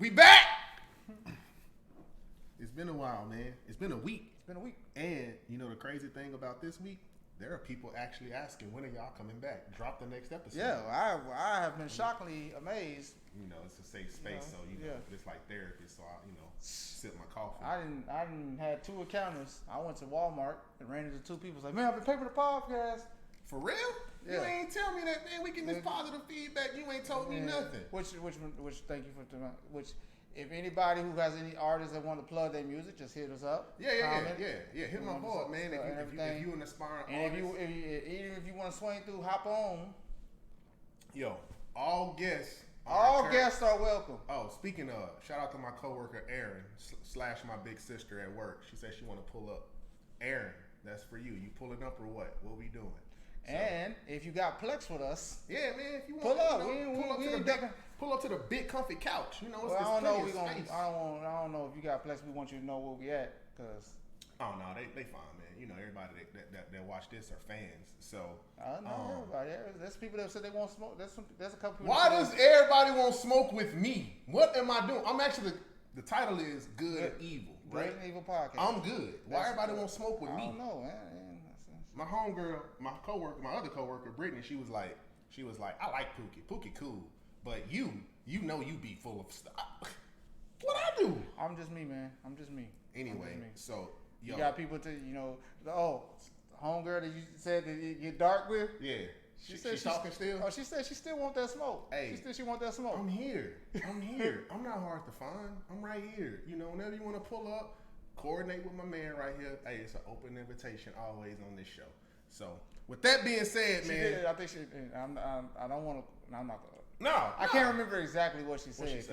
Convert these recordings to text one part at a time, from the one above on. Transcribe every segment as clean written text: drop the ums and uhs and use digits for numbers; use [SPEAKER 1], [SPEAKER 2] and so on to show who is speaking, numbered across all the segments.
[SPEAKER 1] We back. It's been a while, man. It's been a week. And you know the crazy thing about this week? There are people actually asking, when are y'all coming back? Drop the next episode.
[SPEAKER 2] Yeah, I have been shockingly amazed.
[SPEAKER 1] You know, it's a safe space, so you know, it's like therapy. So I, sip my coffee.
[SPEAKER 2] I didn't had two encounters. I went to Walmart and ran into two people. Like, man, I've been paying for the podcast.
[SPEAKER 1] For real? Yeah. You ain't tell me that, man. We get this positive feedback. You ain't told me nothing.
[SPEAKER 2] Which thank you for which. If anybody who has any artists that want to plug their music, just hit us up.
[SPEAKER 1] Yeah. Hit my board, man. If you an aspiring artist,
[SPEAKER 2] even if you want to swing through, hop on.
[SPEAKER 1] Yo, all guests
[SPEAKER 2] are welcome.
[SPEAKER 1] Oh, speaking of, shout out to my coworker Erin / my big sister at work. She said she want to pull up. Erin, that's for you. You pulling up or what? What we doing?
[SPEAKER 2] So, and if you got Plex with us,
[SPEAKER 1] yeah, man. If you want,
[SPEAKER 2] pull up.
[SPEAKER 1] Pull up to the big comfy couch. You know, it's
[SPEAKER 2] I don't know. I don't know if you got Plex. We want you to know where we at, cause.
[SPEAKER 1] Oh no, they fine, man. You know, everybody that watch this are fans. So.
[SPEAKER 2] No, everybody. There's people that said they won't smoke. There's a couple people.
[SPEAKER 1] Why does everybody want to smoke with me? What am I doing? I'm actually the title is Good and Evil, right?
[SPEAKER 2] Good and Evil podcast.
[SPEAKER 1] I'm good. Why everybody want to smoke with me?
[SPEAKER 2] I don't know, man.
[SPEAKER 1] My homegirl, my other coworker, Brittany, she was like, I like Pookie. Pookie cool, but you know you be full of stuff. What I do?
[SPEAKER 2] I'm just me, man. I'm just me.
[SPEAKER 1] Anyway, so
[SPEAKER 2] you got people to homegirl that you said that you get dark with.
[SPEAKER 1] Yeah. She's talking still?
[SPEAKER 2] Oh, she said she still want that smoke.
[SPEAKER 1] Hey,
[SPEAKER 2] she want that smoke.
[SPEAKER 1] I'm here. I'm not hard to find. I'm right here. You know, whenever you want to pull up, coordinate with my man right here. Hey, it's an open invitation always on this show. So, with that being said, man,
[SPEAKER 2] I think she. I don't want to. I'm not gonna.
[SPEAKER 1] No,
[SPEAKER 2] I can't remember exactly what she said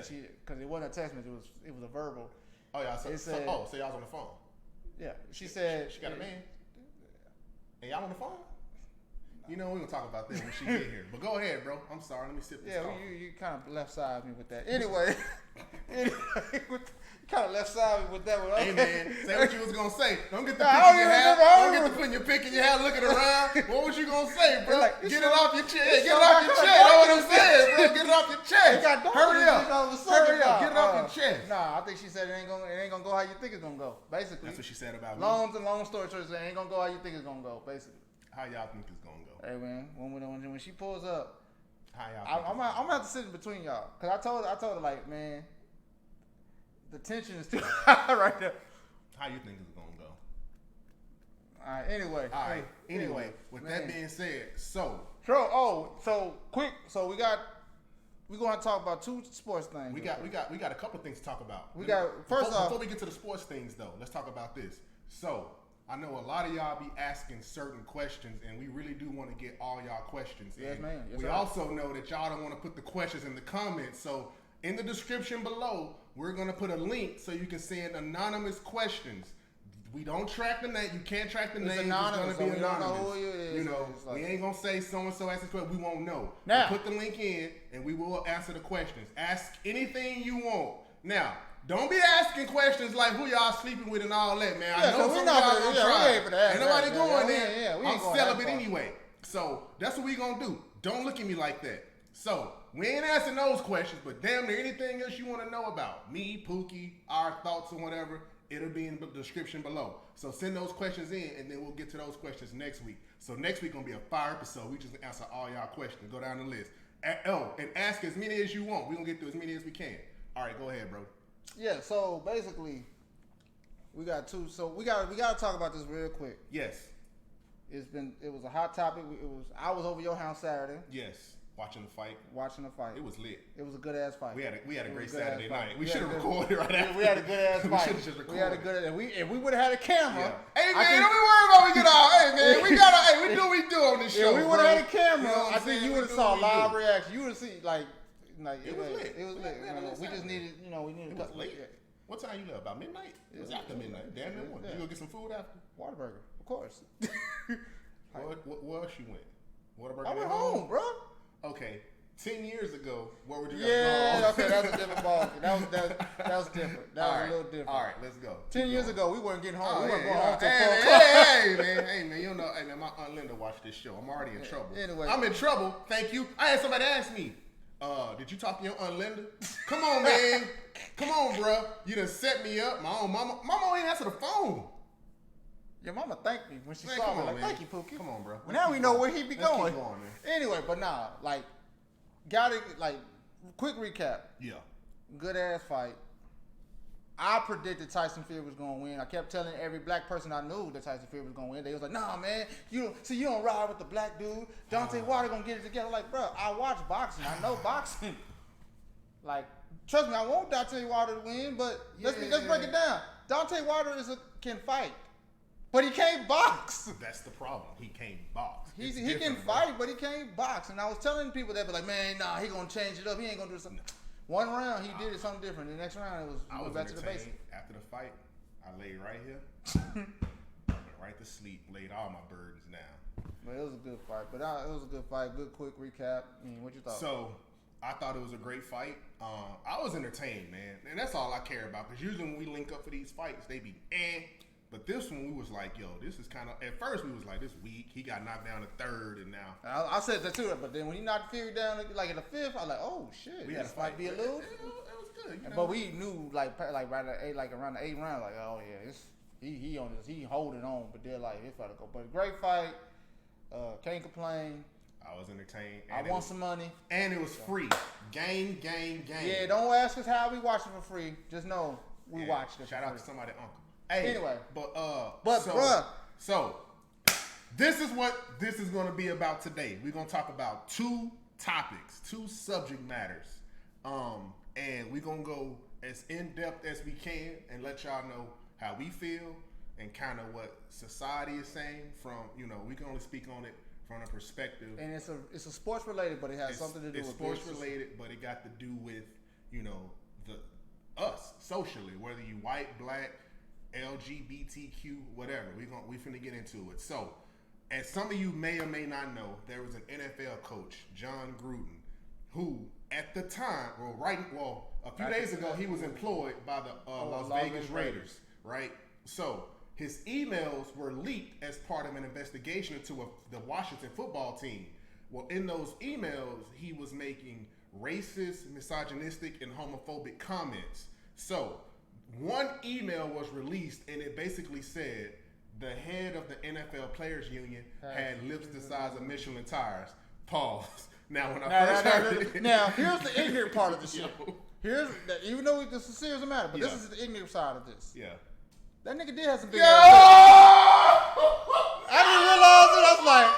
[SPEAKER 2] because it wasn't a text message. It was a verbal.
[SPEAKER 1] Oh yeah. So y'all was on the phone.
[SPEAKER 2] Yeah, she said
[SPEAKER 1] she got a man. And y'all on the phone? You know, we're going to talk about that when she get here. But go ahead, bro. I'm sorry. Let me sip this coffee.
[SPEAKER 2] You kind of left side me with that. Anyway, you kind of left side me with that one. Okay.
[SPEAKER 1] Hey, man, say what you was going to say. Don't get the pick in your hat. Don't get to putting your pick in your hat looking around. What was you going to say, bro? Get it off your chest. Get it off your chest. That's what I'm saying, bro. Get it off your chest. Hurry up. Get it off your chest.
[SPEAKER 2] Nah, I think she said it ain't gonna go how you think it's going to go, basically.
[SPEAKER 1] That's what she said about me.
[SPEAKER 2] Long story short, it ain't going to go how you think it's going to go, basically.
[SPEAKER 1] How y'all think it's gonna go?
[SPEAKER 2] Hey man, when she pulls up,
[SPEAKER 1] how y'all?
[SPEAKER 2] I'm gonna have to sit in between y'all, cause I told her like, man, the tension is too high right there.
[SPEAKER 1] How you think it's gonna go?
[SPEAKER 2] All right.
[SPEAKER 1] Anyway, with that being said, so
[SPEAKER 2] quick. So we're gonna talk about two sports things.
[SPEAKER 1] We got a couple things to talk about.
[SPEAKER 2] Before
[SPEAKER 1] we get to the sports things though, let's talk about this. So. I know a lot of y'all be asking certain questions, and we really do want to get all y'all questions in.
[SPEAKER 2] Yes, man. Yes,
[SPEAKER 1] we also know that y'all don't want to put the questions in the comments, so in the description below, we're going to put a link so you can send anonymous questions. We don't track the name. You can't track the name. It's
[SPEAKER 2] anonymous.
[SPEAKER 1] It's going to be anonymous.
[SPEAKER 2] Don't know who it is.
[SPEAKER 1] You know, we ain't going to say so-and-so asked this question. We won't know.
[SPEAKER 2] Now,
[SPEAKER 1] we'll put the link in, and we will answer the questions. Ask anything you want. Now, don't be asking questions like who y'all sleeping with and all that, man. I know some of y'all gonna try. Ain't nobody going there. I'm celibate anyway. So that's what we gonna do. Don't look at me like that. So we ain't asking those questions, but damn near anything else you want to know about me, Pookie, our thoughts or whatever, it'll be in the description below. So send those questions in, and then we'll get to those questions next week. So next week gonna be a fire episode. We just answer all y'all questions. Go down the list. And ask as many as you want. We gonna get through as many as we can. All right, go ahead, bro.
[SPEAKER 2] Yeah, so basically, we got two. So we got to talk about this real quick.
[SPEAKER 1] Yes.
[SPEAKER 2] It was a hot topic. I was over your house Saturday.
[SPEAKER 1] Yes. Watching the fight.
[SPEAKER 2] It
[SPEAKER 1] was lit.
[SPEAKER 2] It was a good ass fight.
[SPEAKER 1] We had a great Saturday night. We should have recorded right after.
[SPEAKER 2] We had a good ass fight.
[SPEAKER 1] We should have just recorded.
[SPEAKER 2] We had a good. If we would have had a camera.
[SPEAKER 1] Yeah. Hey man, don't be worried about we get all. Hey man, we do what we do on this show.
[SPEAKER 2] If we would have had a camera,
[SPEAKER 1] you know
[SPEAKER 2] I think you would have saw live reaction. You would have seen like
[SPEAKER 1] it was lit.
[SPEAKER 2] It was lit. We just needed, we needed.
[SPEAKER 1] It was late. What time you left? About midnight? It was after midnight. Damn it. Yeah. You go get some food after?
[SPEAKER 2] Whataburger, of course.
[SPEAKER 1] Where else you went? Whataburger.
[SPEAKER 2] I went home, bro.
[SPEAKER 1] Okay. 10 years ago, where would you
[SPEAKER 2] go? Okay, that was a different ball. That was different. That was a little different.
[SPEAKER 1] All right, let's go.
[SPEAKER 2] 10 years ago, we weren't getting home. We weren't going home till
[SPEAKER 1] 4
[SPEAKER 2] o'clock.
[SPEAKER 1] Hey, man, you know, my Aunt Linda watched this show. I'm already in trouble.
[SPEAKER 2] Anyway.
[SPEAKER 1] I'm in trouble. Thank you. I had somebody ask me, did you talk to your Aunt Linda? Come on, man. Come on, bro. You done set me up. My own mama. Mama ain't answer the phone.
[SPEAKER 2] Your mama thanked me when she saw me. Like,
[SPEAKER 1] man.
[SPEAKER 2] thank you, Pookie.
[SPEAKER 1] Come on, bro.
[SPEAKER 2] Now we know where he be going.
[SPEAKER 1] Keep going, man.
[SPEAKER 2] Anyway, but nah, like, gotta, like, quick recap.
[SPEAKER 1] Yeah.
[SPEAKER 2] Good ass fight. I predicted Tyson Fury was gonna win. I kept telling every black person I knew that Tyson Fury was gonna win. They was like, "Nah, man, you don't ride with the black dude. Deontay Wilder gonna get it together." Like, bro, I watch boxing. I know boxing. Like, trust me, I want Deontay Wilder to win, but let's break it down. Deontay Wilder can fight, but he can't box.
[SPEAKER 1] That's the problem. He can't box.
[SPEAKER 2] He can fight, but he can't box. And I was telling people that, but like, man, nah, he gonna change it up. He ain't gonna do something. One round, he did it something different. The next round,
[SPEAKER 1] I was
[SPEAKER 2] back to the basics.
[SPEAKER 1] After the fight, I laid right here, went right to sleep, laid all my burdens down.
[SPEAKER 2] But it was a good fight. It was a good fight. Good quick recap. I mean, what you thought?
[SPEAKER 1] So, I thought it was a great fight. I was entertained, man. And that's all I care about. Because usually when we link up for these fights, they be But this one, we was like, yo, this is kind of, at first we was like, this weak. He got knocked down to third, and now.
[SPEAKER 2] I said that too, but then when he knocked Fury down, like in the fifth, I was like, oh shit,
[SPEAKER 1] we had
[SPEAKER 2] this might be a little.
[SPEAKER 1] It was good. You know?
[SPEAKER 2] But we knew, like right at eight, like around the 8th round, like, oh yeah, he holding on, but they're like, it's about to go. But great fight, can't complain.
[SPEAKER 1] I was entertained.
[SPEAKER 2] I want some money.
[SPEAKER 1] And it was free. Game.
[SPEAKER 2] Yeah, don't ask us how we watch it for free. Just know we watched it.
[SPEAKER 1] Shout out to somebody's uncle. Hey,
[SPEAKER 2] anyway,
[SPEAKER 1] so this is what this is going to be about today. We're going to talk about 2 topics, 2 subject matters, and we're going to go as in depth as we can and let y'all know how we feel and kind of what society is saying. From we can only speak on it from a perspective. And
[SPEAKER 2] it's a sports related, but it has something to do with
[SPEAKER 1] sports related, but it got to do with us socially, whether you white, black, LGBTQ, whatever. We finna get into it. So, as some of you may or may not know, there was an NFL coach, John Gruden, who at the time, a few days ago, he was employed by the Las Vegas Raiders, right? So, his emails were leaked as part of an investigation into the Washington football team. Well, in those emails, he was making racist, misogynistic, and homophobic comments. So, one email was released, and it basically said the head of the NFL Players Union had lips the size of Michelin tires. Pause. Now, when I first heard it...
[SPEAKER 2] Now, here's the ignorant part of the shit. Even though this is a serious matter, but this is the ignorant side of this.
[SPEAKER 1] Yeah.
[SPEAKER 2] That nigga did have some big ass lips. I didn't realize it. I was like,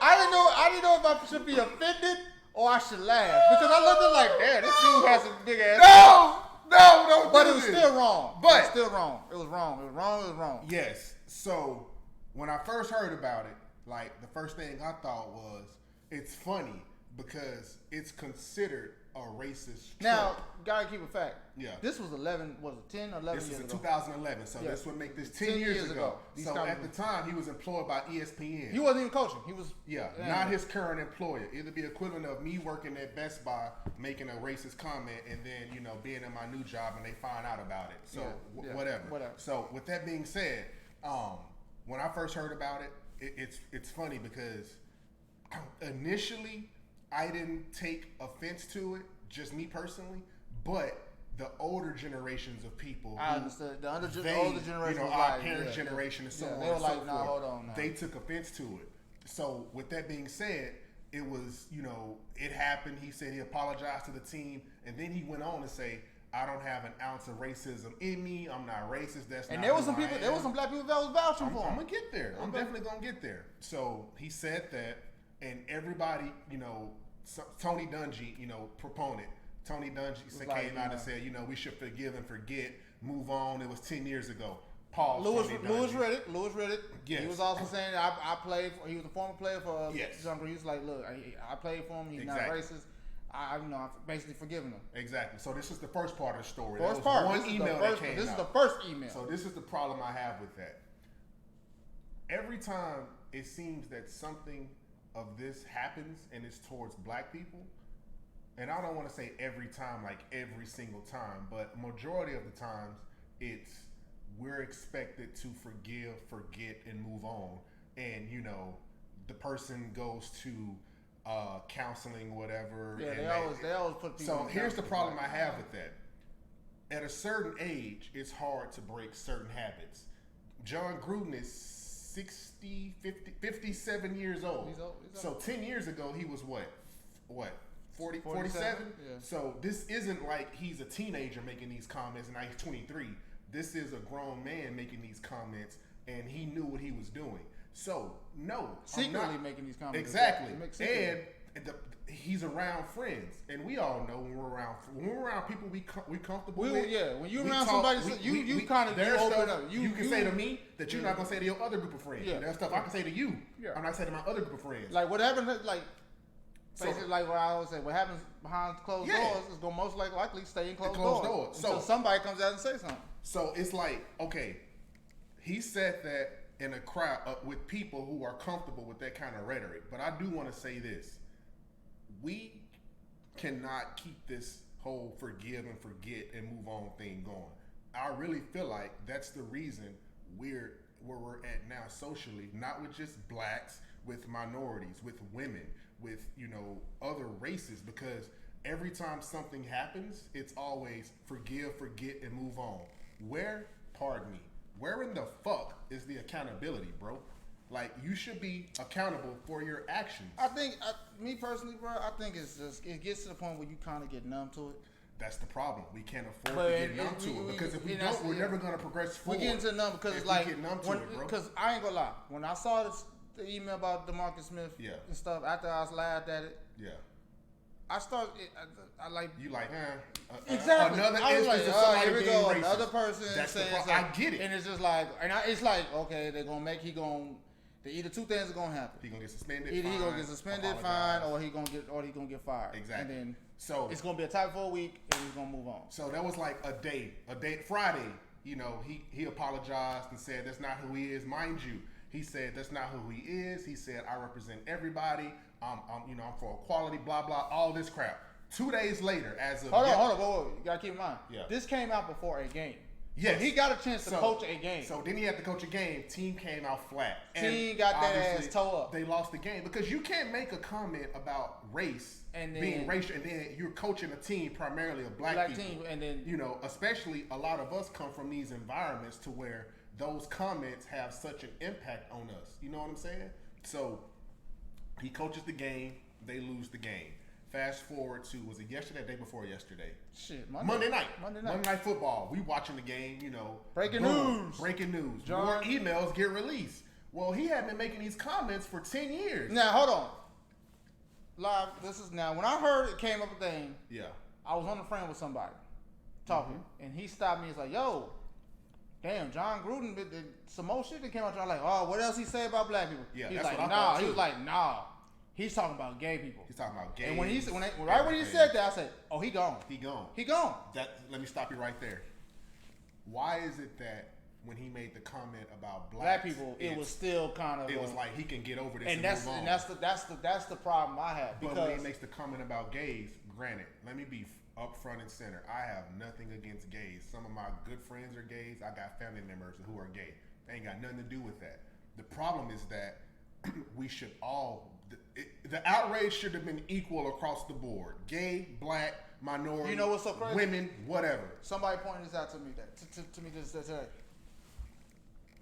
[SPEAKER 2] I didn't know if I should be offended or I should laugh. Because I looked at it like, damn, this dude has some big ass lips.
[SPEAKER 1] No, don't
[SPEAKER 2] but
[SPEAKER 1] do
[SPEAKER 2] it was
[SPEAKER 1] this.
[SPEAKER 2] Still wrong.
[SPEAKER 1] But
[SPEAKER 2] it was still wrong. It was wrong.
[SPEAKER 1] Yes. So when I first heard about it, like the first thing I thought was, it's funny because it's considered a racist
[SPEAKER 2] now,
[SPEAKER 1] trope.
[SPEAKER 2] Gotta keep a fact.
[SPEAKER 1] Yeah.
[SPEAKER 2] This was 10, 11
[SPEAKER 1] this
[SPEAKER 2] years
[SPEAKER 1] ago.
[SPEAKER 2] This was
[SPEAKER 1] 2011, so this would make this 10 years ago. So at the time, he was employed by ESPN.
[SPEAKER 2] He wasn't even coaching. He was...
[SPEAKER 1] not his current employer. It'd be equivalent of me working at Best Buy, making a racist comment, and then, being in my new job, and they find out about it. So, whatever. So, with that being said, when I first heard about it, it's funny because initially, I didn't take offense to it, just me personally, but the older generations of people,
[SPEAKER 2] I understood. The older generation,
[SPEAKER 1] our parents' generation, and so on.
[SPEAKER 2] They were like, "Nah, hold on." Now.
[SPEAKER 1] They took offense to it. So, with that being said, it was, it happened. He said he apologized to the team, and then he went on to say, "I don't have an ounce of racism in me. I'm not racist. That's not."
[SPEAKER 2] And there was some people. There was some black people that was vouching for him.
[SPEAKER 1] I'm gonna get there. I'm definitely gonna get there. So he said that, and everybody, Tony Dungy, proponent. Tony Dungy came out and said, we should forgive and forget, move on. It was 10 years ago. Paul.
[SPEAKER 2] Louis Riddick.
[SPEAKER 1] Yes.
[SPEAKER 2] He was also saying, I played for, he was a former player for John Gruden. He was like, look, I played for him. He's not racist. I'm basically forgiving him.
[SPEAKER 1] Exactly. So this is the first part of the story.
[SPEAKER 2] First part.
[SPEAKER 1] One email that came out.
[SPEAKER 2] This is the first email.
[SPEAKER 1] So this is the problem I have with that. Every time it seems that something of this happens and it's towards black people, and I don't want to say every time, like every single time, but majority of the times we're expected to forgive, forget, and move on. And the person goes to counseling, whatever.
[SPEAKER 2] Yeah, they always put people.
[SPEAKER 1] So here's the problem I have with that. at a certain age, it's hard to break certain habits. John Gruden is 57 years old. He's old. So 10 years ago, he was what? 47? Yeah. So this isn't like he's a teenager making these comments and now he's 23. This is a grown man making these comments and he knew what he was doing. So, no.
[SPEAKER 2] Secretly making these comments.
[SPEAKER 1] Exactly. And he's around friends. And we all know when we're around people we comfortable with.
[SPEAKER 2] Yeah, when you're around somebody, you kind of open up.
[SPEAKER 1] You can say to me that you're not going to say to your other group of friends. Yeah. There's stuff I can say to you. Yeah. I'm not saying to my other group of friends.
[SPEAKER 2] Like what happened, basically, like what I always say, what happens behind closed doors is going to most likely stay in closed doors. So somebody comes out and say something.
[SPEAKER 1] So it's like, okay, he said that in a crowd with people who are comfortable with that kind of rhetoric. But I do want to say this. We cannot keep this whole forgive and forget and move on thing going. I really feel like that's the reason we're where we're at now socially, not with just blacks, with minorities, with women, with, other races, because every time something happens, it's always forgive, forget, and move on. Where in the fuck is the accountability, bro? Like, you should be accountable for your actions.
[SPEAKER 2] I think, me personally, bro, I think it gets to the point where you kind of get numb to it.
[SPEAKER 1] That's the problem. We can't afford to get numb to it, because if we don't, we're never going to progress forward.
[SPEAKER 2] We get into numb because it's like, because I ain't gonna lie, when I saw the email about DeMarcus Smith and stuff, after I laughed at it, I started. I like
[SPEAKER 1] you like
[SPEAKER 2] exactly.
[SPEAKER 1] Another instance of somebody
[SPEAKER 2] here we
[SPEAKER 1] being
[SPEAKER 2] go.
[SPEAKER 1] racist.
[SPEAKER 2] Another person
[SPEAKER 1] That's
[SPEAKER 2] saying
[SPEAKER 1] the I get it,
[SPEAKER 2] and it's just like, it's like, okay, they're gonna make either two things are gonna happen.
[SPEAKER 1] He gonna get suspended.
[SPEAKER 2] Either he gonna get suspended, fine, or he gonna get fired.
[SPEAKER 1] Exactly.
[SPEAKER 2] And then
[SPEAKER 1] it's
[SPEAKER 2] gonna be a type for a week, and he's gonna move on.
[SPEAKER 1] So that was like a day Friday. He apologized and said that's not who he is. Mind you, he said that's not who he is. He said I represent everybody. I'm for equality. Blah blah. All this crap. 2 days later, as of
[SPEAKER 2] hold on, you gotta keep in mind.
[SPEAKER 1] Yeah.
[SPEAKER 2] This came out before a game.
[SPEAKER 1] Yes.
[SPEAKER 2] So he got a chance to coach a game.
[SPEAKER 1] So then he had to coach a game. Team came out flat.
[SPEAKER 2] Team got that ass toe up.
[SPEAKER 1] They lost the game because you can't make a comment about race and then, being racial, and then you're coaching a team primarily of black people.
[SPEAKER 2] Team, and then
[SPEAKER 1] especially a lot of us come from these environments to where those comments have such an impact on us. You know what I'm saying? So he coaches the game. They lose the game. Fast forward to, was it yesterday or the day before yesterday?
[SPEAKER 2] Shit,
[SPEAKER 1] Monday night football. We watching the game,
[SPEAKER 2] Breaking news.
[SPEAKER 1] John, more emails get released. Well, he had been making these comments for 10 years.
[SPEAKER 2] Now, hold on. Live, when I heard it came up a thing, I was on the phone with somebody talking, and he stopped me and was like, yo, damn, John Gruden did some more shit that came out. I'm like, oh, what else he say about black people?
[SPEAKER 1] Yeah,
[SPEAKER 2] he's
[SPEAKER 1] that's
[SPEAKER 2] like,
[SPEAKER 1] what I thought too.
[SPEAKER 2] He was like, nah. He's talking about gay people.
[SPEAKER 1] He's talking about gay.
[SPEAKER 2] And when he said that, I said, "Oh, he gone.
[SPEAKER 1] He gone. Let me stop you right there. Why is it that when he made the comment about
[SPEAKER 2] black people, it was still kind of.
[SPEAKER 1] It was like he can get over this
[SPEAKER 2] and
[SPEAKER 1] move on.
[SPEAKER 2] And that's the problem I have.
[SPEAKER 1] But when he makes the comment about gays, granted, let me be up front and center. I have nothing against gays. Some of my good friends are gays. I got family members who are gay. They ain't got nothing to do with that. The problem is that we should all. The outrage should have been equal across the board. Gay, black, minority,
[SPEAKER 2] you know what's so crazy?
[SPEAKER 1] Women, whatever.
[SPEAKER 2] Somebody pointed this out to me to me just today.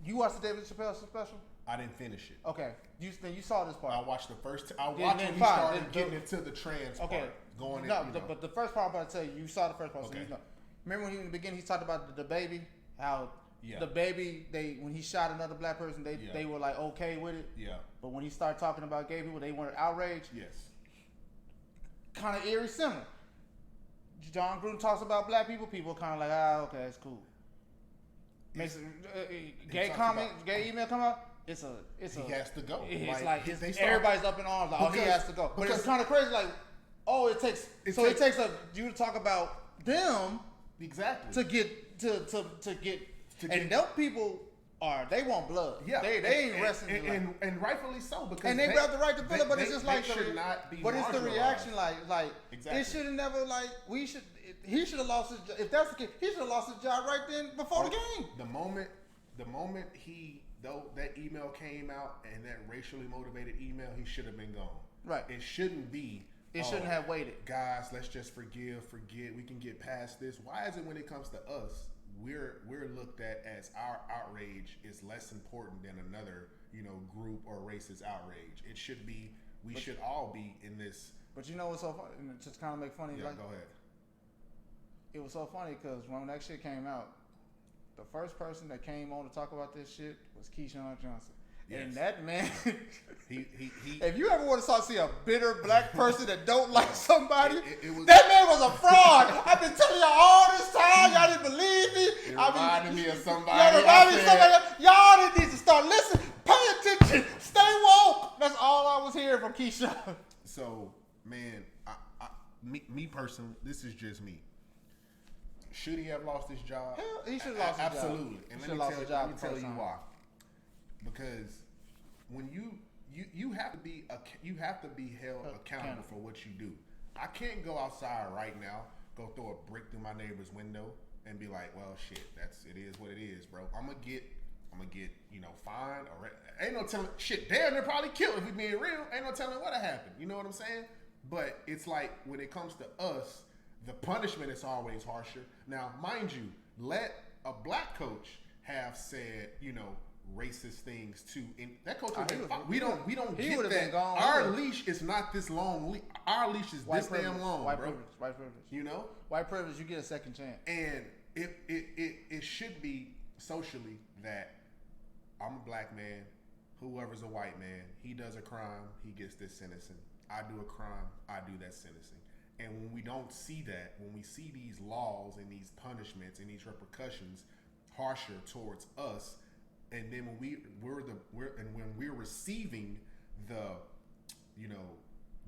[SPEAKER 2] You watched the David Chappelle special?
[SPEAKER 1] I didn't finish it.
[SPEAKER 2] Okay. You saw this part.
[SPEAKER 1] I watched the first. I watched when he started getting into the trans part. Going
[SPEAKER 2] but the first part I'm about to tell you saw the first part.
[SPEAKER 1] Okay.
[SPEAKER 2] So remember when in the beginning he talked about the baby, how the baby, when he shot another black person, they were like okay with it.
[SPEAKER 1] Yeah.
[SPEAKER 2] But when he started talking about gay people, they weren't outraged.
[SPEAKER 1] Yes.
[SPEAKER 2] Kind of eerie similar. John Gruden talks about black people. People kind of like, okay, it's cool. Makes gay email come out. It's a.
[SPEAKER 1] He has to go.
[SPEAKER 2] It's everybody's up in arms. Like, he has to go. But it's kind of crazy. Like, it takes you to talk about them
[SPEAKER 1] exactly
[SPEAKER 2] to get. And those people they want blood. Yeah, they ain't resting.
[SPEAKER 1] And rightfully so, because
[SPEAKER 2] they have the right to feel it. But it's just like
[SPEAKER 1] should not be.
[SPEAKER 2] But it's the reaction, like
[SPEAKER 1] exactly.
[SPEAKER 2] It should have never he should have lost his. If that's the case, he should have lost his job right then before the game.
[SPEAKER 1] The moment that email came out and that racially motivated email, he should have been gone.
[SPEAKER 2] Right.
[SPEAKER 1] It shouldn't be
[SPEAKER 2] It shouldn't have waited.
[SPEAKER 1] Guys, let's just forget. We can get past this. Why is it when it comes to us, we're looked at as our outrage is less important than another, group or race's outrage? It should be. We should all be in this.
[SPEAKER 2] But you know what's so funny? Just kind of make funny.
[SPEAKER 1] Yeah, go ahead.
[SPEAKER 2] It was so funny because when that shit came out, the first person that came on to talk about this shit was Keyshawn Johnson. Yes. And that man, he if you ever want to see a bitter black person that don't like somebody, that man was a fraud. I've been telling y'all all this time. Y'all didn't believe me.
[SPEAKER 1] It reminded me of somebody.
[SPEAKER 2] Y'all need to start listening. Pay attention. Stay woke. That's all I was hearing from Keyshawn.
[SPEAKER 1] So, man, me personally, this is just me. Should he have lost his job?
[SPEAKER 2] Hell, he should have lost his job.
[SPEAKER 1] Absolutely. And let me tell you why. Because when you have to be held accountable for what you do. I can't go outside right now, go throw a brick through my neighbor's window and be like, well, shit, it is what it is, bro. I'm gonna get fined or ain't no telling shit. Damn, they're probably killed if we being real. Ain't no telling what'll happen. You know what I'm saying? But it's like when it comes to us, the punishment is always harsher. Now, mind you, let a black coach have said, racist things too. And that coach we don't get that. Our leash is not this long. Our leash is this damn long,
[SPEAKER 2] white
[SPEAKER 1] bro.
[SPEAKER 2] Privilege. White privilege. You get a second chance.
[SPEAKER 1] And it should be socially that I'm a black man. Whoever's a white man, he does a crime, he gets this sentencing. I do a crime, I do that sentencing. And when we don't see that, when we see these laws and these punishments and these repercussions harsher towards us, and then when we're receiving the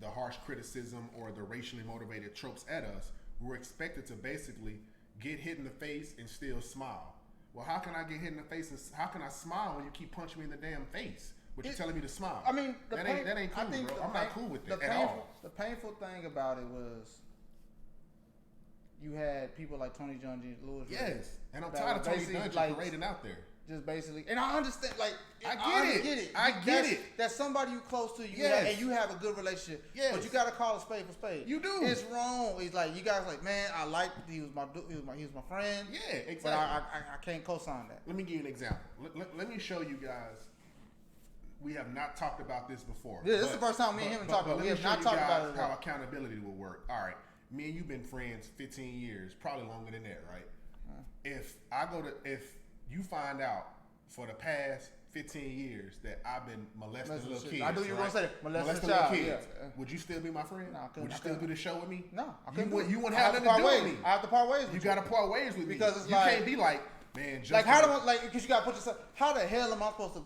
[SPEAKER 1] harsh criticism or the racially motivated tropes at us, we're expected to basically get hit in the face and still smile. Well, how can I get hit in the face and how can I smile when you keep punching me in the damn face? But you're telling me to smile.
[SPEAKER 2] I mean,
[SPEAKER 1] that ain't cool, bro. I'm not cool with it at all.
[SPEAKER 2] The painful thing about it was you had people like Tony Dungy, Louis.
[SPEAKER 1] Yes, and I'm tired of Tony Dungy parading out there.
[SPEAKER 2] Just basically, and I understand.
[SPEAKER 1] I get it.
[SPEAKER 2] That's somebody you close to. And you have a good relationship.
[SPEAKER 1] Yes.
[SPEAKER 2] But you gotta call a spade for spade.
[SPEAKER 1] You do.
[SPEAKER 2] It's wrong. It's like you guys man. I liked. He was my friend.
[SPEAKER 1] Yeah, exactly.
[SPEAKER 2] But I can't co-sign that.
[SPEAKER 1] Let me give you an example. Let me show you guys. We have not talked about this before.
[SPEAKER 2] Yeah, this is the first time me and him talked about it. We have not talked about it.
[SPEAKER 1] How accountability will work. All right, me and you've been friends 15 years, probably longer than that, right? If you find out for the past 15 years that I've been molesting little kids,
[SPEAKER 2] I knew you were gonna say molesting
[SPEAKER 1] little
[SPEAKER 2] kids.
[SPEAKER 1] Yeah. Would you still be my friend?
[SPEAKER 2] No, I couldn't.
[SPEAKER 1] Would you still do the show with me?
[SPEAKER 2] No, I couldn't.
[SPEAKER 1] You wouldn't have nothing to do with me.
[SPEAKER 2] I have to part ways with you.
[SPEAKER 1] You gotta part ways with me
[SPEAKER 2] because it's
[SPEAKER 1] you can't be like, man.
[SPEAKER 2] Like how do I because you gotta put yourself. How the hell am I supposed to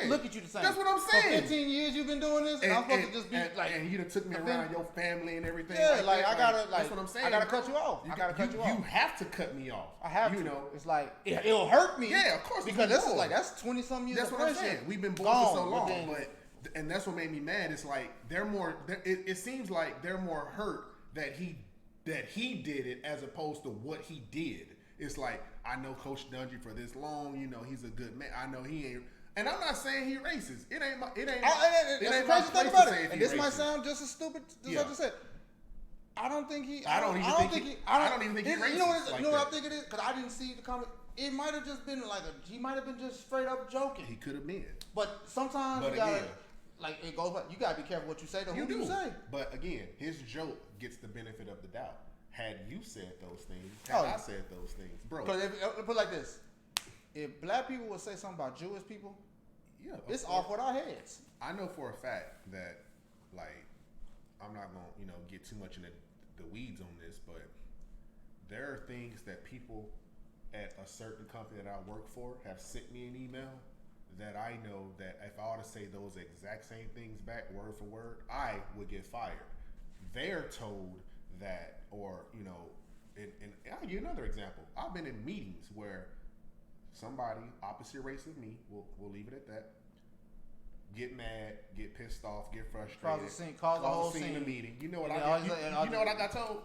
[SPEAKER 2] look at you the same?
[SPEAKER 1] That's what I'm saying.
[SPEAKER 2] For 15 years you've been doing this, and I'm supposed to just be
[SPEAKER 1] and you done took me around your family and everything.
[SPEAKER 2] Yeah, I gotta
[SPEAKER 1] that's what I'm saying.
[SPEAKER 2] I gotta cut you off. I gotta cut you off.
[SPEAKER 1] You have to cut me off.
[SPEAKER 2] I have to. It's like it'll hurt me.
[SPEAKER 1] Yeah, of course.
[SPEAKER 2] Because this is that's 20 some years.
[SPEAKER 1] That's what I'm saying. We've been bored for so long, and that's what made me mad. It's like they're more. It seems like they're more hurt that he did it as opposed to what he did. It's like I know Coach Dungy for this long. He's a good man. I know he ain't. And I'm not saying he racist. It ain't my place to say if
[SPEAKER 2] and
[SPEAKER 1] he
[SPEAKER 2] this
[SPEAKER 1] racist.
[SPEAKER 2] might sound just as stupid as I just said. I don't think he.
[SPEAKER 1] I don't even think he's racist.
[SPEAKER 2] You know what I think it is? Because I didn't see the comment. It might have just been he might have been just straight up joking.
[SPEAKER 1] He could have been.
[SPEAKER 2] But sometimes you gotta, it goes back. You gotta be careful what you say to who you say.
[SPEAKER 1] But again, his joke gets the benefit of the doubt. Had you said those things, I said those things, bro.
[SPEAKER 2] Because put it like this. If black people would say something about Jewish people, it's off with our heads.
[SPEAKER 1] I know for a fact that, I'm not gonna, get too much in the weeds on this, but there are things that people at a certain company that I work for have sent me an email that I know that if I ought to say those exact same things back word for word, I would get fired. They're told that, or and I'll give you another example. I've been in meetings where somebody opposite race of me, we'll leave it at that, get mad, get pissed off, get frustrated,
[SPEAKER 2] cause the whole scene
[SPEAKER 1] in the meeting. You know what I got told?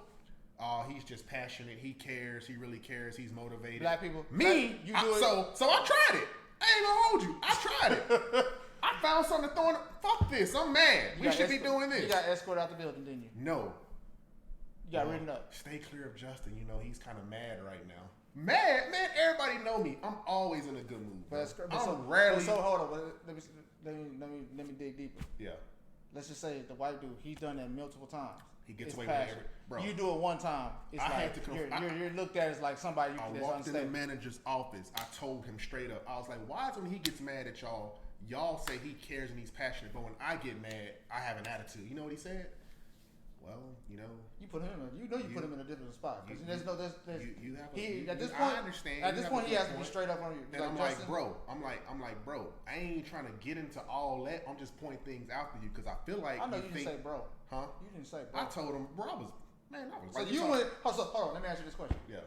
[SPEAKER 1] Oh, he's just passionate. He cares. He really cares. He's motivated.
[SPEAKER 2] Black people.
[SPEAKER 1] Me, so I tried it. I ain't gonna hold you. I tried it. I found something to throw in. Fuck this. I'm mad. We should be doing this.
[SPEAKER 2] You got escorted out the building, didn't you?
[SPEAKER 1] No.
[SPEAKER 2] You got written up.
[SPEAKER 1] Stay clear of Justin. You know, he's kind of mad right now. Mad? Man, everybody know me. I'm always in a good mood. But rarely.
[SPEAKER 2] So hold on. Let me dig deeper.
[SPEAKER 1] Yeah.
[SPEAKER 2] Let's just say the white dude, he's done that multiple times.
[SPEAKER 1] He gets away with it. Bro.
[SPEAKER 2] You do it one time, it's you're looked at as like somebody you can
[SPEAKER 1] walked in the manager's office. I told him straight up. I was like, why is when he gets mad at y'all say he cares and he's passionate, but when I get mad, I have an attitude. You know what he said? Well, you know,
[SPEAKER 2] you put him in a different spot because there's at this
[SPEAKER 1] point. I understand.
[SPEAKER 2] At this point, he has to be straight up on you.
[SPEAKER 1] And I'm like, bro. I'm like, bro. I ain't trying to get into all that. I'm just pointing things out to you because I feel like
[SPEAKER 2] I know you didn't say bro.
[SPEAKER 1] Huh?
[SPEAKER 2] You didn't say bro.
[SPEAKER 1] I told him, bro. I was.
[SPEAKER 2] So you went. Hold on. Let me ask you this question.
[SPEAKER 1] Yeah.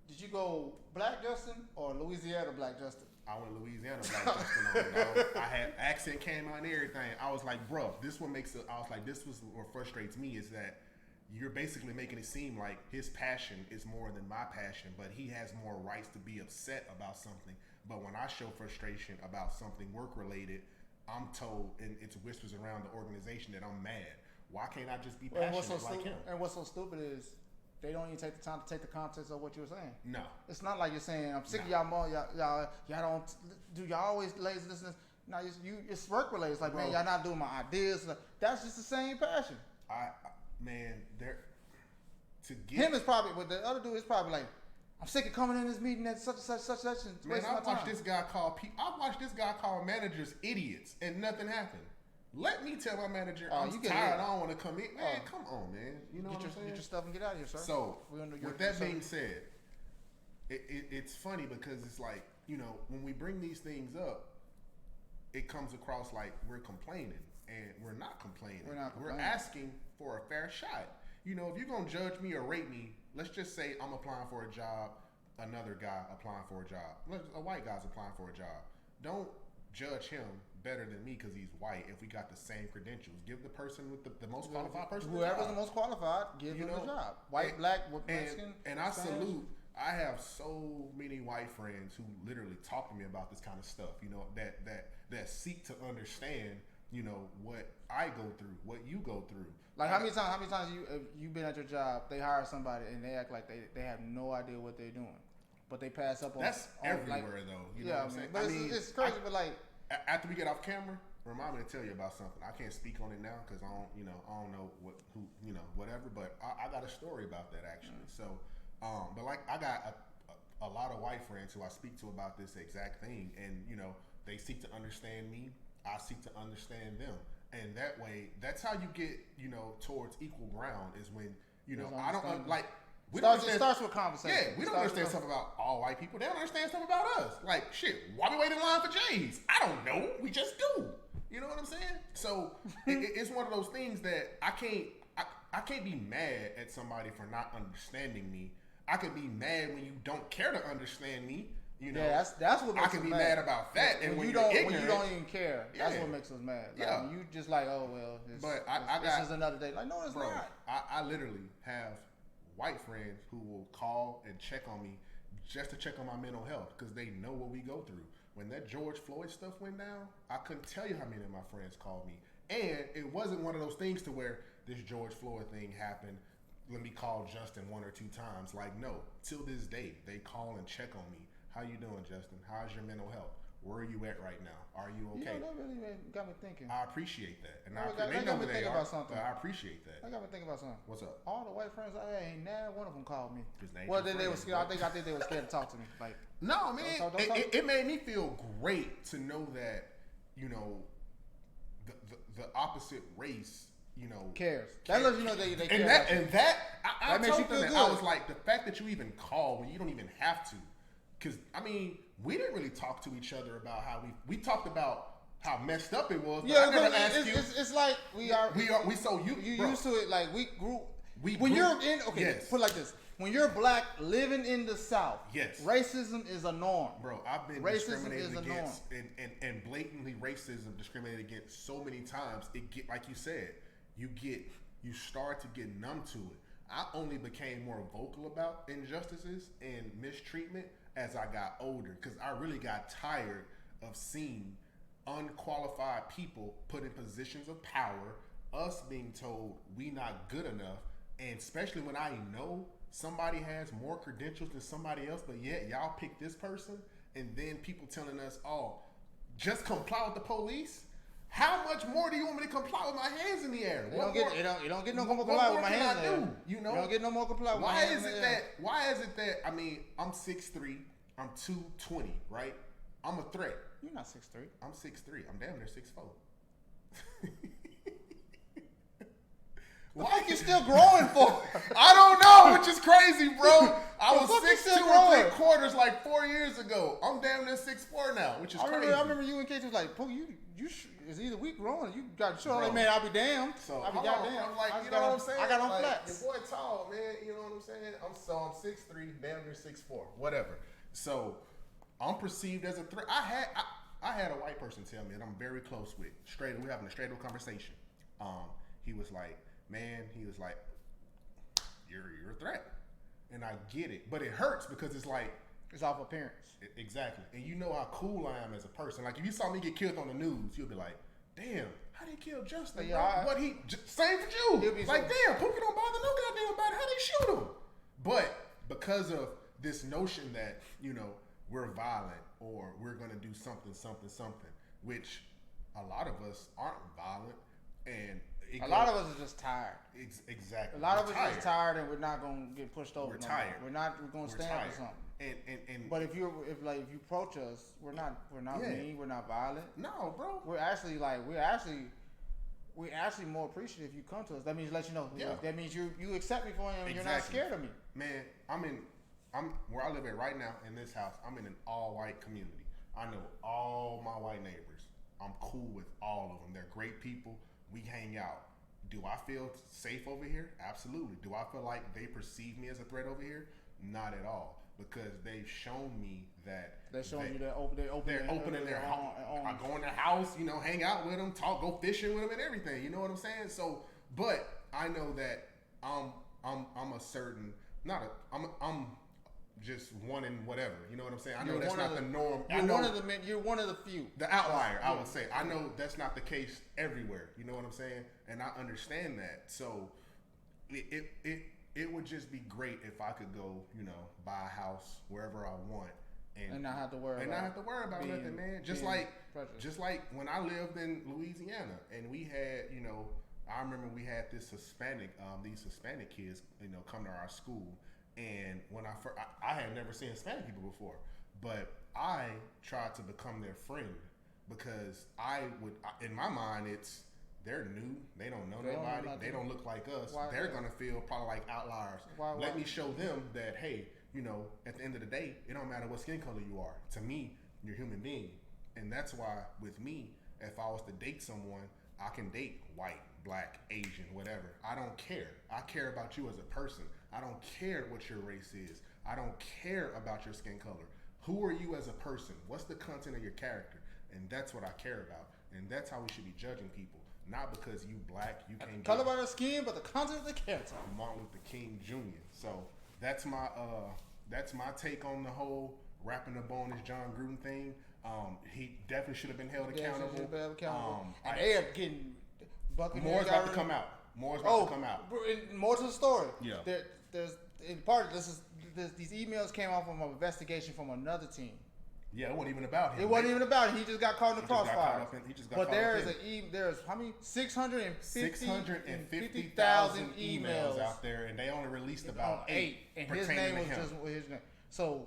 [SPEAKER 2] Did you go Black Justin or Louisiana Black Justin?
[SPEAKER 1] I went Louisiana Black Justin on it. I had accent came out and everything. I was like, bro, this one makes it. I was like, this was what frustrates me is that you're basically making it seem like his passion is more than my passion, but he has more rights to be upset about something. But when I show frustration about something work related, I'm told, and it's whispers around the organization that I'm mad. Why can't I just be passionate like him?
[SPEAKER 2] And what's so stupid is they don't even take the time to take the context of what you were saying.
[SPEAKER 1] No.
[SPEAKER 2] It's not like you're saying, I'm sick of y'all more, y'all don't, do y'all always lazy listen? No, it's work related. It's like, man, y'all not doing my ideas. That's just the same passion.
[SPEAKER 1] Man,
[SPEAKER 2] him is probably, but the other dude is probably like, I'm sick of coming in this meeting at such and such.
[SPEAKER 1] Man, I watched this guy call managers idiots and nothing happened. Let me tell my manager I'm tired. I don't want to come in. Man, come on, man. You know what I'm saying?
[SPEAKER 2] Get your stuff and get out of here, sir.
[SPEAKER 1] So, with that being said, it's funny because it's like, you know, when we bring these things up, it comes across like we're complaining, and we're not complaining. We're asking for a fair shot. You know, if you're going to judge me or rate me, let's just say I'm applying for a job, another guy applying for a job. A white guy's applying for a job. Don't judge him better than me because he's white if we got the same credentials. Give the person with the most qualified person
[SPEAKER 2] whoever's the most qualified, give him the job. White, black, Mexican.
[SPEAKER 1] And I salute. I have so many white friends who literally talk to me about this kind of stuff, you know, that seek to understand, you know, what I go through, what you go through.
[SPEAKER 2] Like how many times you've been at your job, they hire somebody and they act like they have no idea what they're doing, but they pass up on.
[SPEAKER 1] That's everywhere though. You know what I'm saying?
[SPEAKER 2] But it's crazy. But like
[SPEAKER 1] after we get off camera, remind me to tell you about something. I can't speak on it now because I don't know whatever. But I got a story about that actually. So, but like I got a lot of white friends who I speak to about this exact thing, and you know they seek to understand me. I seek to understand them. And that way, that's how you get, you know, towards equal ground is when, you know, I don't like.
[SPEAKER 2] It starts with conversation.
[SPEAKER 1] Yeah, we don't understand stuff about all white people. They don't understand stuff about us. Like, shit, why we waiting in line for J's? I don't know. We just do. You know what I'm saying? So it's one of those things that I can't be mad at somebody for not understanding me. I can be mad when you don't care to understand me. You know,
[SPEAKER 2] yeah, that's what makes
[SPEAKER 1] I can be mad about that.
[SPEAKER 2] And when you don't even care, that's what makes us mad. Like,
[SPEAKER 1] yeah,
[SPEAKER 2] you just like, oh well, this is another day. Like, no, it's not.
[SPEAKER 1] I literally have white friends who will call and check on me just to check on my mental health because they know what we go through. When that George Floyd stuff went down, I couldn't tell you how many of my friends called me, and it wasn't one of those things to where this George Floyd thing happened. Let me call Justin 1 or 2 times. Like, no, till this day, they call and check on me. How you doing, Justin? How's your mental health? Where are you at right now? Are you okay?
[SPEAKER 2] You know, that really got me thinking.
[SPEAKER 1] I appreciate that. And
[SPEAKER 2] they got me thinking about something.
[SPEAKER 1] I appreciate that.
[SPEAKER 2] I got me thinking about something.
[SPEAKER 1] What's up?
[SPEAKER 2] All the white friends I had, ain't not one of them called me. Well, then they were scared. I think they were scared to talk to me. Like,
[SPEAKER 1] no, man. It made me feel great to know that, you know, the opposite race, you know,
[SPEAKER 2] cares. That lets you know they care.
[SPEAKER 1] That
[SPEAKER 2] makes you feel good.
[SPEAKER 1] I was like, the fact that you even call when you don't even have to. Because, I mean, we didn't really talk to each other about how we taled about how messed up it was.
[SPEAKER 2] Yeah, I never asked you. It's like we used to it. Like we grew. You're in, okay, yes. Put it like this. When you're black living in the South,
[SPEAKER 1] yes,
[SPEAKER 2] racism is a norm.
[SPEAKER 1] Bro, I've been discriminated against and blatantly racism discriminated against so many times. It get, like you said, you start to get numb to it. I only became more vocal about injustices and mistreatment as I got older, because I really got tired of seeing unqualified people put in positions of power, us being told we not good enough, and especially when I know somebody has more credentials than somebody else, but yet y'all pick this person, and then people telling us, oh, just comply with the police. How much more do you want me to comply with my hands in the air?
[SPEAKER 2] You don't get no more comply with my hands in the air. You don't get no more comply with my hands in the air.
[SPEAKER 1] Why is it that, I mean, I'm 6'3", I'm 220, right? I'm a threat.
[SPEAKER 2] You're not 6'3".
[SPEAKER 1] I'm 6'3". I'm damn near 6'4".
[SPEAKER 2] Why are you still growing for?
[SPEAKER 1] I don't know, which is crazy, bro. I was 6'2" and 3/4 like 4 years ago. I'm damn near 6'4" now, which is crazy.
[SPEAKER 2] I remember you and Kate was like, "Pooh, you it's either we growing or you got short." Like, man, I'll be damned.
[SPEAKER 1] So
[SPEAKER 2] I'll be goddamn.
[SPEAKER 1] I'm like, you know what I'm saying?
[SPEAKER 2] I got on
[SPEAKER 1] like,
[SPEAKER 2] flats.
[SPEAKER 1] Your boy tall, man. You know what I'm saying? I'm 6'3", damn near 6'4", whatever. So I'm perceived as a threat. I had a white person tell me that I'm very close with. We're having a straight up conversation. He was like, man, you're a threat. And I get it. But it hurts because it's like,
[SPEAKER 2] it's off appearance.
[SPEAKER 1] Exactly. And you know how cool I am as a person. Like, if you saw me get killed on the news, you'll be like, damn, how they kill Justin?
[SPEAKER 2] Yeah,
[SPEAKER 1] same for you. Like, damn, Pookie don't bother no goddamn body. How they shoot him? But because of this notion that, you know, we're violent or we're going to do something, which a lot of us aren't violent. And
[SPEAKER 2] a lot of us are just tired.
[SPEAKER 1] Exactly.
[SPEAKER 2] A lot of us are just tired, and we're not gonna get pushed over.
[SPEAKER 1] We're tired.
[SPEAKER 2] We're gonna stand for something. But if you approach us, we're not mean. We're not violent.
[SPEAKER 1] No, bro.
[SPEAKER 2] We're actually more appreciative if you come to us. That means let you know. Yeah. That means you accept me for him, and you're not scared of me.
[SPEAKER 1] Man, I'm where I live at right now in this house. I'm in an all white community. I know all my white neighbors. I'm cool with all of them. They're great people. We hang out. Do I feel safe over here? Absolutely. Do I feel like they perceive me as a threat over here? Not at all. Because they've shown me that
[SPEAKER 2] they're opening
[SPEAKER 1] their home. I go in their house, you know, hang out with them, go fishing with them, and everything. You know what I'm saying? So, but I know that I'm just one in whatever. You know what I'm saying? I know that's not the norm.
[SPEAKER 2] You're one of the few.
[SPEAKER 1] The outlier, I would say. I know that's not the case everywhere. You know what I'm saying? And I understand that. So it would just be great if I could go, you know, buy a house wherever I want and
[SPEAKER 2] not have to worry
[SPEAKER 1] about nothing, man. Just like when I lived in Louisiana and we had, you know, I remember we had these Hispanic kids, you know, come to our school. And when I had never seen Hispanic people before, but I tried to become their friend because in my mind, they're new, they don't know nobody, they don't look like us. They're gonna feel probably like outliers. Let me show them that, hey, you know, at the end of the day, it don't matter what skin color you are. To me, you're a human being, and that's why with me, if I was to date someone, I can date white, black, Asian, whatever. I don't care. I care about you as a person. I don't care what your race is. I don't care about your skin color. Who are you as a person? What's the content of your character? And that's what I care about. And that's how we should be judging people. Not because you black, you can't get
[SPEAKER 2] color by the skin, but the content of the character.
[SPEAKER 1] Martin Luther King Jr. So that's my take on the whole wrapping up on this John Gruden thing. He definitely should have been held accountable.
[SPEAKER 2] And they are getting
[SPEAKER 1] More's about to come out. More
[SPEAKER 2] to the story.
[SPEAKER 1] Yeah.
[SPEAKER 2] There's in part these emails came out from an investigation from another team.
[SPEAKER 1] Yeah, it wasn't even about him.
[SPEAKER 2] It wasn't even about him. He just got caught in the crossfire. But there's how many? 650,000 emails
[SPEAKER 1] out there, and they only released about 8.
[SPEAKER 2] And his name was just his name. So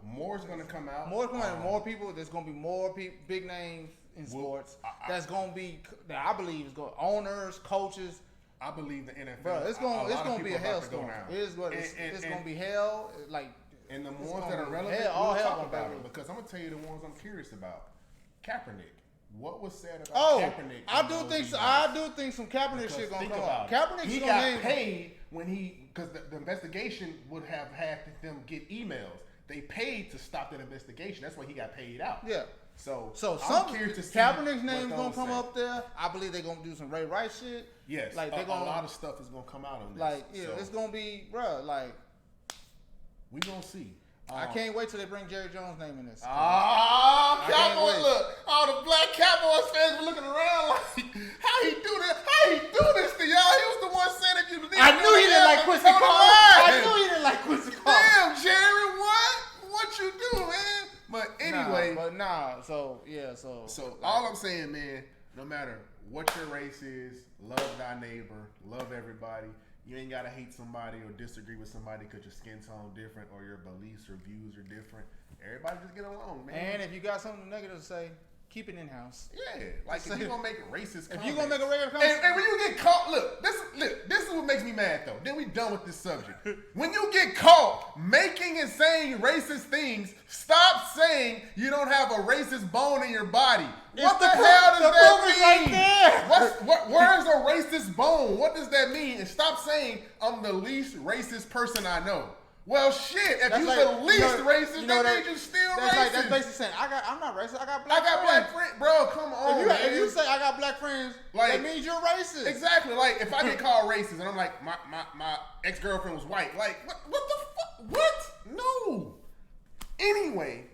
[SPEAKER 1] more's going to come out.
[SPEAKER 2] More people. There's going to be more big names in sports. That's going to be, that I believe is going owners, coaches.
[SPEAKER 1] I believe the NFL.
[SPEAKER 2] Bro, it's going to be a hellstorm. It's going to be hell. Like,
[SPEAKER 1] and the ones that are relevant, we'll talk about it, because I'm gonna tell you the ones I'm curious about. Kaepernick. What was said about Kaepernick?
[SPEAKER 2] I do think some Kaepernick shit gonna come out.
[SPEAKER 1] He got paid because the investigation would have had them get emails. They paid to stop that investigation. That's why he got paid out.
[SPEAKER 2] Yeah.
[SPEAKER 1] So
[SPEAKER 2] I'm curious to see Kaepernick's name's gonna come up there. I believe they're gonna do some Ray Rice shit.
[SPEAKER 1] Yes. Like a lot of stuff is gonna come out on this.
[SPEAKER 2] It's gonna be, bro. Like,
[SPEAKER 1] we gonna see.
[SPEAKER 2] I can't wait till they bring Jerry Jones' name in this.
[SPEAKER 1] Cowboys, look. All the black Cowboys fans were looking around like, how he do this? How he do this to y'all? He was the one saying if you leave.
[SPEAKER 2] I knew he didn't like Quincy Carter. I knew he didn't like Quincy Carter.
[SPEAKER 1] Damn, Jerry, what you do, man? But anyway. So all I'm saying, man, no matter what your race is, love thy neighbor, love everybody. You ain't gotta hate somebody or disagree with somebody because your skin tone different or your beliefs or views are different. Everybody just get along, man.
[SPEAKER 2] And if you got something negative to say, keep it in house.
[SPEAKER 1] Yeah, like if you gonna make racist comments.
[SPEAKER 2] If you gonna make a racist comment,
[SPEAKER 1] and when you get caught, look, this is what makes me mad though. Then we done with this subject. When you get caught making and saying racist things, stop saying you don't have a racist bone in your body. What the hell does that mean? Where's a racist bone? What does that mean? And stop saying I'm the least racist person I know. Well, shit. If you're the least racist, that means you're still racist.
[SPEAKER 2] That's basically saying I'm not racist. I got black friends.
[SPEAKER 1] Bro, come on.
[SPEAKER 2] If you say I got black friends, that means you're racist.
[SPEAKER 1] Exactly. Like if I get called racist and I'm like my ex-girlfriend was white, like what the fuck? What? No. Anyway,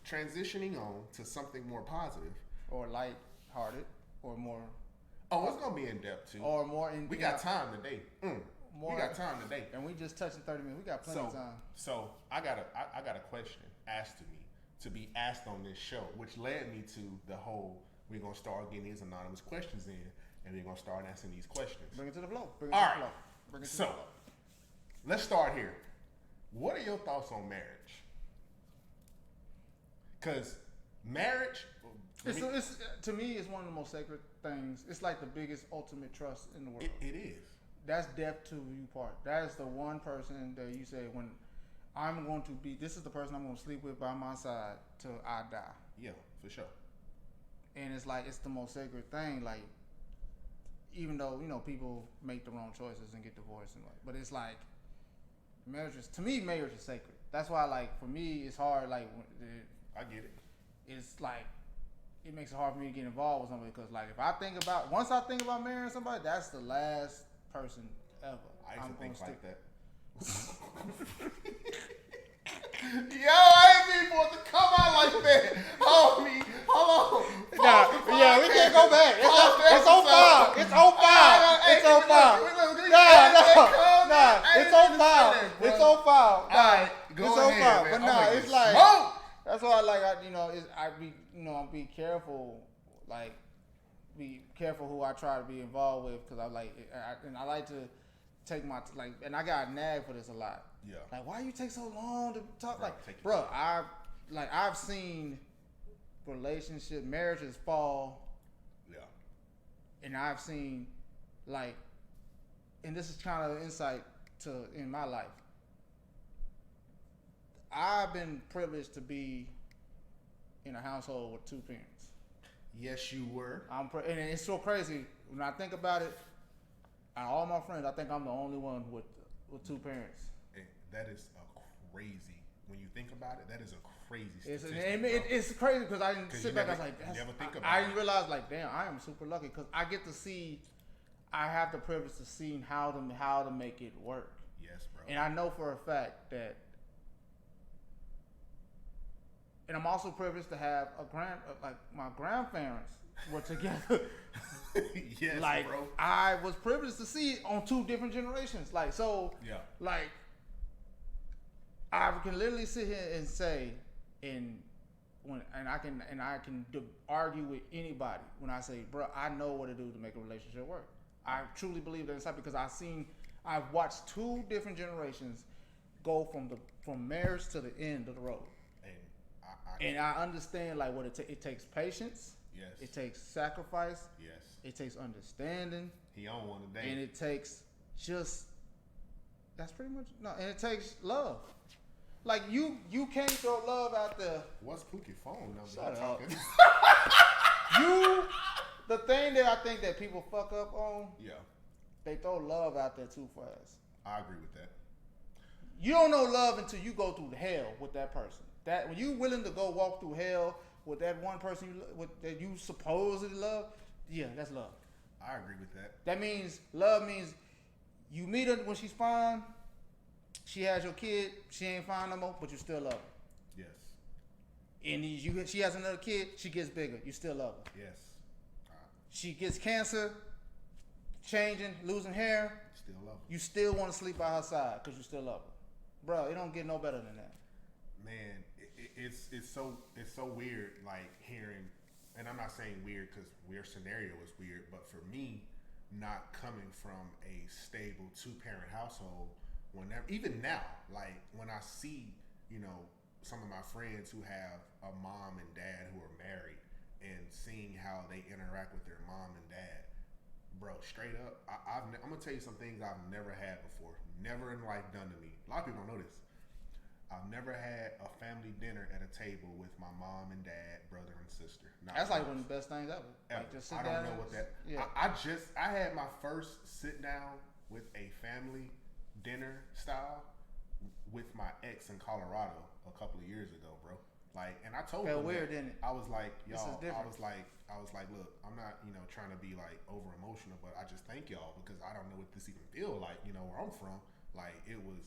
[SPEAKER 1] transitioning on to something more positive
[SPEAKER 2] or light-hearted or more.
[SPEAKER 1] Oh, it's gonna be in depth too.
[SPEAKER 2] Or more
[SPEAKER 1] We got time today. We got time today,
[SPEAKER 2] and we just touching 30 minutes. We got plenty of time.
[SPEAKER 1] So I got a question asked to me to be asked on this show, which led me to the whole. We're gonna start getting these anonymous questions in, and we're gonna start answering these questions.
[SPEAKER 2] Bring it to the flow.
[SPEAKER 1] Let's start here. What are your thoughts on marriage? Because marriage,
[SPEAKER 2] it's to me, it's one of the most sacred things. It's like the biggest ultimate trust in the world.
[SPEAKER 1] It is.
[SPEAKER 2] That's death to you part. That is the one person that you say when I'm going to be. This is the person I'm going to sleep with by my side till I die.
[SPEAKER 1] Yeah, for sure.
[SPEAKER 2] And it's like it's the most sacred thing. Like even though people make the wrong choices and get divorced but it's like marriage is sacred. That's why like for me it's hard. Like
[SPEAKER 1] I get it.
[SPEAKER 2] It's like it makes it hard for me to get involved with somebody because like once I think about marrying somebody, that's the last person ever.
[SPEAKER 1] I used to think like that.
[SPEAKER 2] Yo, I ain't mean for it to come out like that. Hold on. Yeah, we can't go back. It's on fire. It's on fire. It's on fire. Nah. It's on fire. It's on fire. All right, go ahead, man. But it's like that's why I'm be careful, like. Be careful who I try to be involved with because I like to take my and I got nag for this a lot. Yeah. Like, why you take so long to talk? I've seen marriages fall. Yeah. And I've seen and this is kind of insight in my life. I've been privileged to be in a household with two parents.
[SPEAKER 1] Yes, you were.
[SPEAKER 2] And it's so crazy when I think about it. Out of all my friends, I think I'm the only one with two parents.
[SPEAKER 1] That is crazy. When you think about it, that is a crazy statistic.
[SPEAKER 2] It's crazy because I didn't sit back. I was like, I didn't realize damn, I am super lucky because I get to see. I have the privilege to see how to make it work.
[SPEAKER 1] Yes, bro.
[SPEAKER 2] And I know for a fact that. And I'm also privileged to have my grandparents were together.
[SPEAKER 1] Yes, bro.
[SPEAKER 2] I was privileged to see it on two different generations. I can literally sit here and say, I can argue with anybody when I say, bro, I know what to do to make a relationship work. I truly believe that inside because I've watched two different generations go from marriage to the end of the road. And I understand what it takes patience.
[SPEAKER 1] Yes.
[SPEAKER 2] It takes sacrifice.
[SPEAKER 1] Yes.
[SPEAKER 2] It takes understanding.
[SPEAKER 1] He on one today.
[SPEAKER 2] And it takes that's pretty much and it takes love. Like you can't throw love out there.
[SPEAKER 1] What's Pookie phone number?
[SPEAKER 2] Shut up. The thing that I think that people fuck up on. Yeah. They throw love out there too fast.
[SPEAKER 1] I agree with that.
[SPEAKER 2] You don't know love until you go through hell with that person. That when you willing to go walk through hell with that one person that you supposedly love, yeah, that's love.
[SPEAKER 1] I agree with that.
[SPEAKER 2] That means love means you meet her when she's fine, she has your kid, she ain't fine no more, but you still love her.
[SPEAKER 1] Yes.
[SPEAKER 2] And she has another kid, she gets bigger, you still love her.
[SPEAKER 1] Yes.
[SPEAKER 2] She gets cancer, changing, losing hair,
[SPEAKER 1] Still love her.
[SPEAKER 2] you still want to sleep by her side because you still love her. Bro, it don't get no better than that.
[SPEAKER 1] Man, it's so weird, like hearing, and I'm not saying weird because your scenario is weird, but for me, not coming from a stable 2-parent household, whenever, even now, like when I see, some of my friends who have a mom and dad who are married and seeing how they interact with their mom and dad, bro, straight up, I'm gonna tell you some things I've never had before, never in life done to me. A lot of people don't know this. I've never had a family dinner at a table with my mom and dad, brother and sister.
[SPEAKER 2] That's like one of the best things ever. Like just sit
[SPEAKER 1] I don't know what that. Yeah. I had my first sit down with a family dinner style with my ex in Colorado a couple of years ago, bro. Like, and I told
[SPEAKER 2] felt
[SPEAKER 1] them
[SPEAKER 2] weird, didn't it?
[SPEAKER 1] I was like, y'all.
[SPEAKER 2] I
[SPEAKER 1] was like, look, I'm not, trying to be like over emotional, but I just thank y'all because I don't know what this even feel like, where I'm from. Like it was,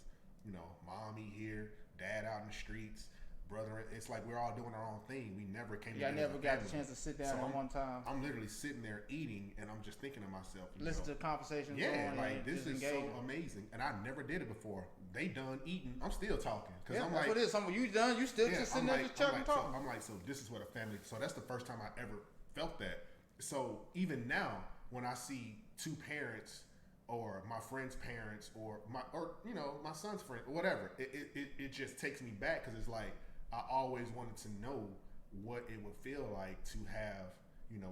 [SPEAKER 1] mommy here, dad out in the streets, brother. It's like we're all doing our own thing. We never came.
[SPEAKER 2] Yeah, I never got the chance to sit down at one time.
[SPEAKER 1] I'm literally sitting there eating, and I'm just thinking to myself,
[SPEAKER 2] listen to conversations.
[SPEAKER 1] Yeah, like this is so amazing, and I never did it before. They done eating, I'm still talking because I'm
[SPEAKER 2] that's
[SPEAKER 1] like,
[SPEAKER 2] what it is. Some of you done, you still just sitting there just talking.
[SPEAKER 1] So I'm like, so this is what a family. So that's the first time I ever felt that. So even now, when I see 2 parents, or my friend's parents, or my son's friend, or whatever, it just takes me back because it's like I always wanted to know what it would feel like to have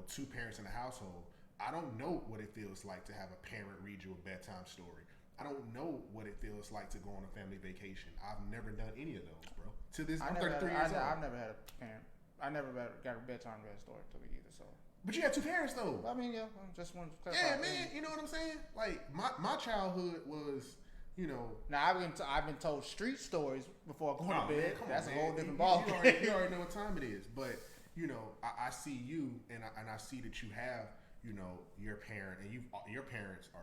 [SPEAKER 1] 2 parents in a household. I don't know what it feels like to have a parent read you a bedtime story. I don't know what it feels like to go on a family vacation. I've never done any of those, bro. To this, I'm 33 years old.
[SPEAKER 2] I've never had a parent. I never got a bedtime read story to me either. So.
[SPEAKER 1] But you had 2 parents though.
[SPEAKER 2] I mean, yeah, I just wanted to clarify.
[SPEAKER 1] Yeah, man, you know what I'm saying? Like my childhood was,
[SPEAKER 2] Now I've been told street stories before going to bed. That's a whole different ball.
[SPEAKER 1] You already know what time it is. But I see you, and I see that you have, your parent, and your parents were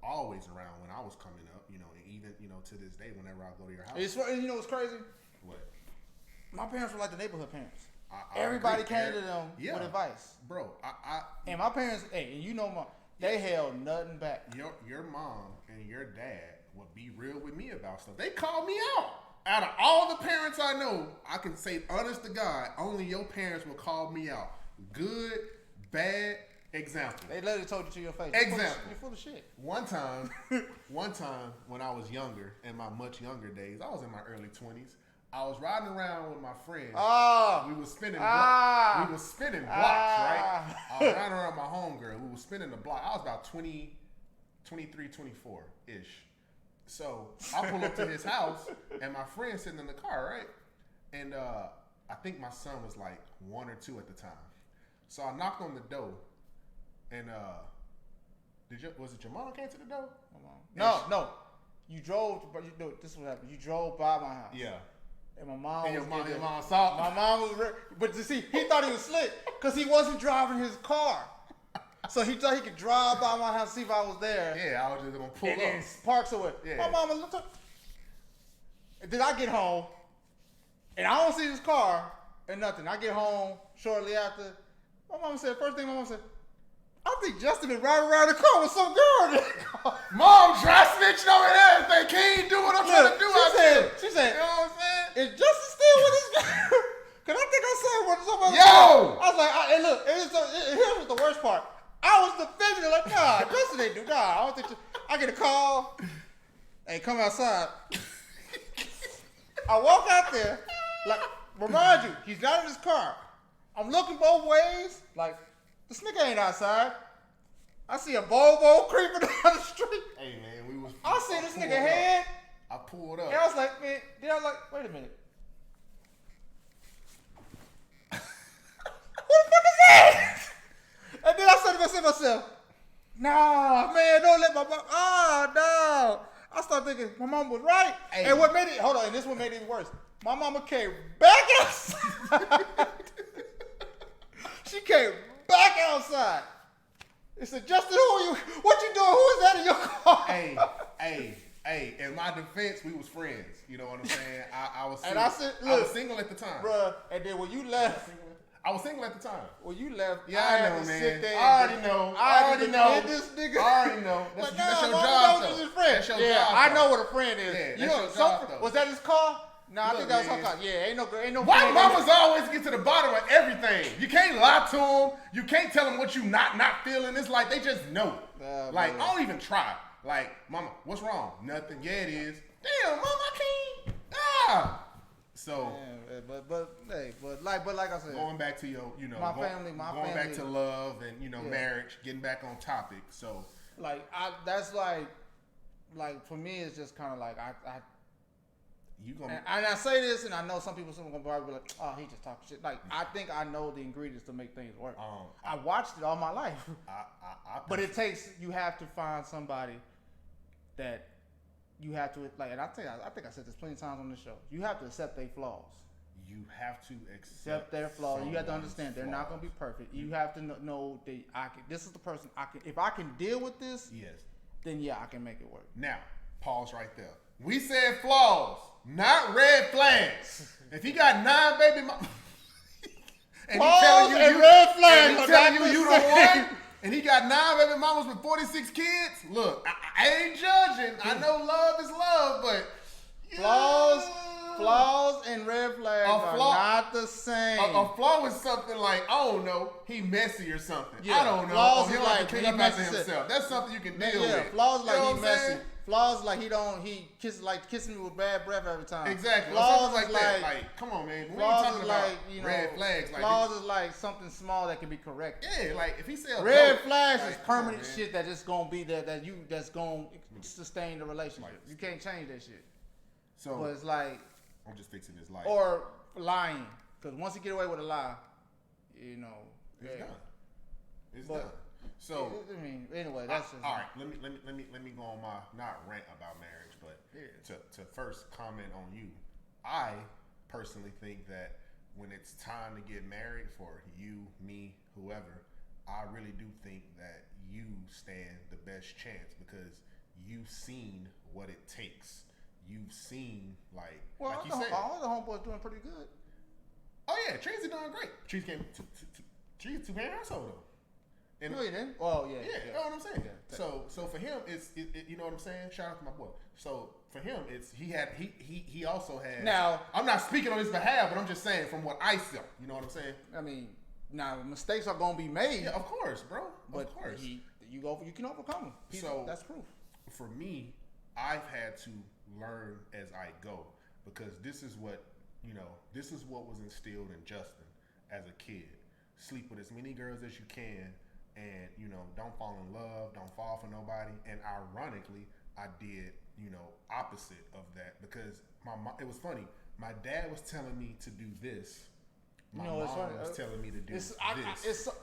[SPEAKER 1] always around when I was coming up, and even to this day, whenever I go to your house.
[SPEAKER 2] What's crazy?
[SPEAKER 1] What?
[SPEAKER 2] My parents were like the neighborhood parents.
[SPEAKER 1] Everybody
[SPEAKER 2] came to them with advice,
[SPEAKER 1] bro.
[SPEAKER 2] And my parents, they held nothing back.
[SPEAKER 1] Your mom and your dad would be real with me about stuff. They called me out. Out of all the parents I know, I can say honest to God, only your parents will call me out. Good, bad, example.
[SPEAKER 2] They literally told you to your face.
[SPEAKER 1] Example.
[SPEAKER 2] You're full of shit.
[SPEAKER 1] One time when I was younger, in my much younger days, I was in my early 20s. I was riding around with my friends. We was spinning blocks. We was spinning blocks, right? I was riding around with my homegirl. We was spinning the block. I was about 23, 24-ish. So I pull up to his house, and my friend's sitting in the car, right? And I think my son was like 1 or 2 at the time. So I knocked on the door, and was it your mom came to the door?
[SPEAKER 2] My mom. No. You drove, but this is what happened. You drove by my house.
[SPEAKER 1] Yeah.
[SPEAKER 2] And my mom
[SPEAKER 1] and your mom saw.
[SPEAKER 2] My mom was, but you see, he thought he was slick because he wasn't driving his car, so he thought he could drive by my house and see if I was there.
[SPEAKER 1] Yeah, I was just gonna pull up.
[SPEAKER 2] And parks away. Yeah. My mama looked up. Then I get home, and I don't see his car and nothing. I get home shortly after. My mama said, first thing my mama said, I think Justin been riding around the car with some girl.
[SPEAKER 1] Mom, dry snitching over there. They can't do what I'm trying to do out there.
[SPEAKER 2] She said,
[SPEAKER 1] you know what I'm saying?
[SPEAKER 2] Is Justin still with his girl? Cause I think I said what somebody.
[SPEAKER 1] Yo!
[SPEAKER 2] I was like, hey, look, here was the worst part. I was defending it like, nah, Justin ain't do. Nah, I don't think. I get a call. Hey, come outside. I walk out there, like, remind you, he's not in his car. I'm looking both ways, like, this nigga ain't outside. I see a Volvo creeping down the street.
[SPEAKER 1] Hey, man,
[SPEAKER 2] I see this nigga head.
[SPEAKER 1] I pulled up.
[SPEAKER 2] And I was like, man, wait a minute. Who the fuck is that? And then I said to myself, nah, man, don't let my mom, no. I started thinking, my mom was right. Hey. And what made it, hold on, and this one made it even worse. My mama came back outside. She came back outside. It said, Justin, what you doing? Who is that in your car?
[SPEAKER 1] Hey, Hey, in my defense, we was friends. You know what I'm saying? I was
[SPEAKER 2] And
[SPEAKER 1] single.
[SPEAKER 2] I said, look,
[SPEAKER 1] I was single at the time.
[SPEAKER 2] Bruh, and then when you left,
[SPEAKER 1] I was single at the time.
[SPEAKER 2] when you left,
[SPEAKER 1] Yeah,
[SPEAKER 2] I
[SPEAKER 1] I
[SPEAKER 2] had
[SPEAKER 1] know,
[SPEAKER 2] to
[SPEAKER 1] man.
[SPEAKER 2] sit there.
[SPEAKER 1] I already know. I already know.
[SPEAKER 2] This nigga.
[SPEAKER 1] I already know. That's,
[SPEAKER 2] Like,
[SPEAKER 1] that's your
[SPEAKER 2] no,
[SPEAKER 1] job,
[SPEAKER 2] this
[SPEAKER 1] though.
[SPEAKER 2] is friend.
[SPEAKER 1] That's your
[SPEAKER 2] Yeah,
[SPEAKER 1] job,
[SPEAKER 2] I
[SPEAKER 1] though.
[SPEAKER 2] know what a friend is.
[SPEAKER 1] Yeah,
[SPEAKER 2] You
[SPEAKER 1] that's
[SPEAKER 2] know,
[SPEAKER 1] your job, though.
[SPEAKER 2] was that his car? No, I
[SPEAKER 1] Look,
[SPEAKER 2] think that was
[SPEAKER 1] man.
[SPEAKER 2] her car. Yeah, ain't no
[SPEAKER 1] Why
[SPEAKER 2] friend.
[SPEAKER 1] mamas always get to the bottom of everything? You can't lie to them. You can't tell them what you not feeling. It's like they just know. Like,
[SPEAKER 2] man.
[SPEAKER 1] I don't even try. Like, mama, what's wrong? Nothing. Yeah, it is. Damn, mama, I can't. So,
[SPEAKER 2] Yeah, but like I said,
[SPEAKER 1] going back to your,
[SPEAKER 2] my family,
[SPEAKER 1] going back to love and marriage, getting back on topic. So,
[SPEAKER 2] that's like for me, it's just kind of like
[SPEAKER 1] you gonna
[SPEAKER 2] and I say this, and I know some people gonna probably be like, oh, he just talking shit. Like, I think I know the ingredients to make things work. I watched it all my life, but it takes, you have to find somebody that you have to, like, and I think I said this plenty of times on the show. You have to accept their flaws.
[SPEAKER 1] You have to accept
[SPEAKER 2] their flaws. You have to understand they're not gonna be perfect. You have to know that this is the person if I can deal with this.
[SPEAKER 1] Yes.
[SPEAKER 2] Then yeah, I can make it work.
[SPEAKER 1] Now, pause right there. We said flaws, not red flags. If he got 9 baby mamas, and
[SPEAKER 2] flaws
[SPEAKER 1] he telling you,
[SPEAKER 2] and red flags,
[SPEAKER 1] and he telling you the one, and he got 9 baby mamas with 46 kids. Look, I ain't judging. I know love is love, but
[SPEAKER 2] flaws and red flags are not the same.
[SPEAKER 1] A flaw is something like, I don't know, he messy or something.
[SPEAKER 2] Yeah,
[SPEAKER 1] I don't know.
[SPEAKER 2] flaws
[SPEAKER 1] he
[SPEAKER 2] is
[SPEAKER 1] don't
[SPEAKER 2] like
[SPEAKER 1] have to clean up after himself. That's something you can deal with.
[SPEAKER 2] Flaws like
[SPEAKER 1] he
[SPEAKER 2] messy.
[SPEAKER 1] saying?
[SPEAKER 2] Flaws like he kissing me with bad breath every time.
[SPEAKER 1] Exactly.
[SPEAKER 2] Flaws
[SPEAKER 1] like
[SPEAKER 2] is
[SPEAKER 1] that. Like, come on, man. We ain't
[SPEAKER 2] flaws
[SPEAKER 1] talking
[SPEAKER 2] is
[SPEAKER 1] about
[SPEAKER 2] like,
[SPEAKER 1] red flags. Like,
[SPEAKER 2] flaws is like something small that can be corrected.
[SPEAKER 1] Yeah, like if he said
[SPEAKER 2] red flags is
[SPEAKER 1] come on,
[SPEAKER 2] permanent shit that just gonna be there that's gonna sustain the relationship. You can't change that shit.
[SPEAKER 1] So,
[SPEAKER 2] but it's like,
[SPEAKER 1] I'm just fixing this life.
[SPEAKER 2] Or lying, because once you get away with a lie,
[SPEAKER 1] it's done. It's done. So
[SPEAKER 2] I mean, anyway, that's just
[SPEAKER 1] all right. Let me go on my not rant about marriage, but to first comment on you. I personally think that when it's time to get married for you, me, whoever, I really do think that you stand the best chance because you've seen what it takes. You've seen like you said.
[SPEAKER 2] All the homeboys doing pretty good.
[SPEAKER 1] Oh yeah, Trees are doing great. Trees came Trees 2-parent household though. And
[SPEAKER 2] no, you didn't. Oh yeah.
[SPEAKER 1] Yeah, you know what I'm saying.
[SPEAKER 2] Yeah.
[SPEAKER 1] So for him, it's you know what I'm saying. Shout out to my boy. So for him, it's he also had.
[SPEAKER 2] Now
[SPEAKER 1] I'm not speaking on his behalf, but I'm just saying from what I saw. You know what I'm saying.
[SPEAKER 2] I mean, now mistakes are gonna be made.
[SPEAKER 1] Yeah, of course, bro.
[SPEAKER 2] But
[SPEAKER 1] of course,
[SPEAKER 2] you can overcome them.
[SPEAKER 1] So
[SPEAKER 2] that's proof.
[SPEAKER 1] For me, I've had to learn as I go because this is what was instilled in Justin as a kid. Sleep with as many girls as you can. And, don't fall in love, don't fall for nobody. And ironically, I did, opposite of that because it was funny. My dad was telling me to do this. My mom was telling me to do this.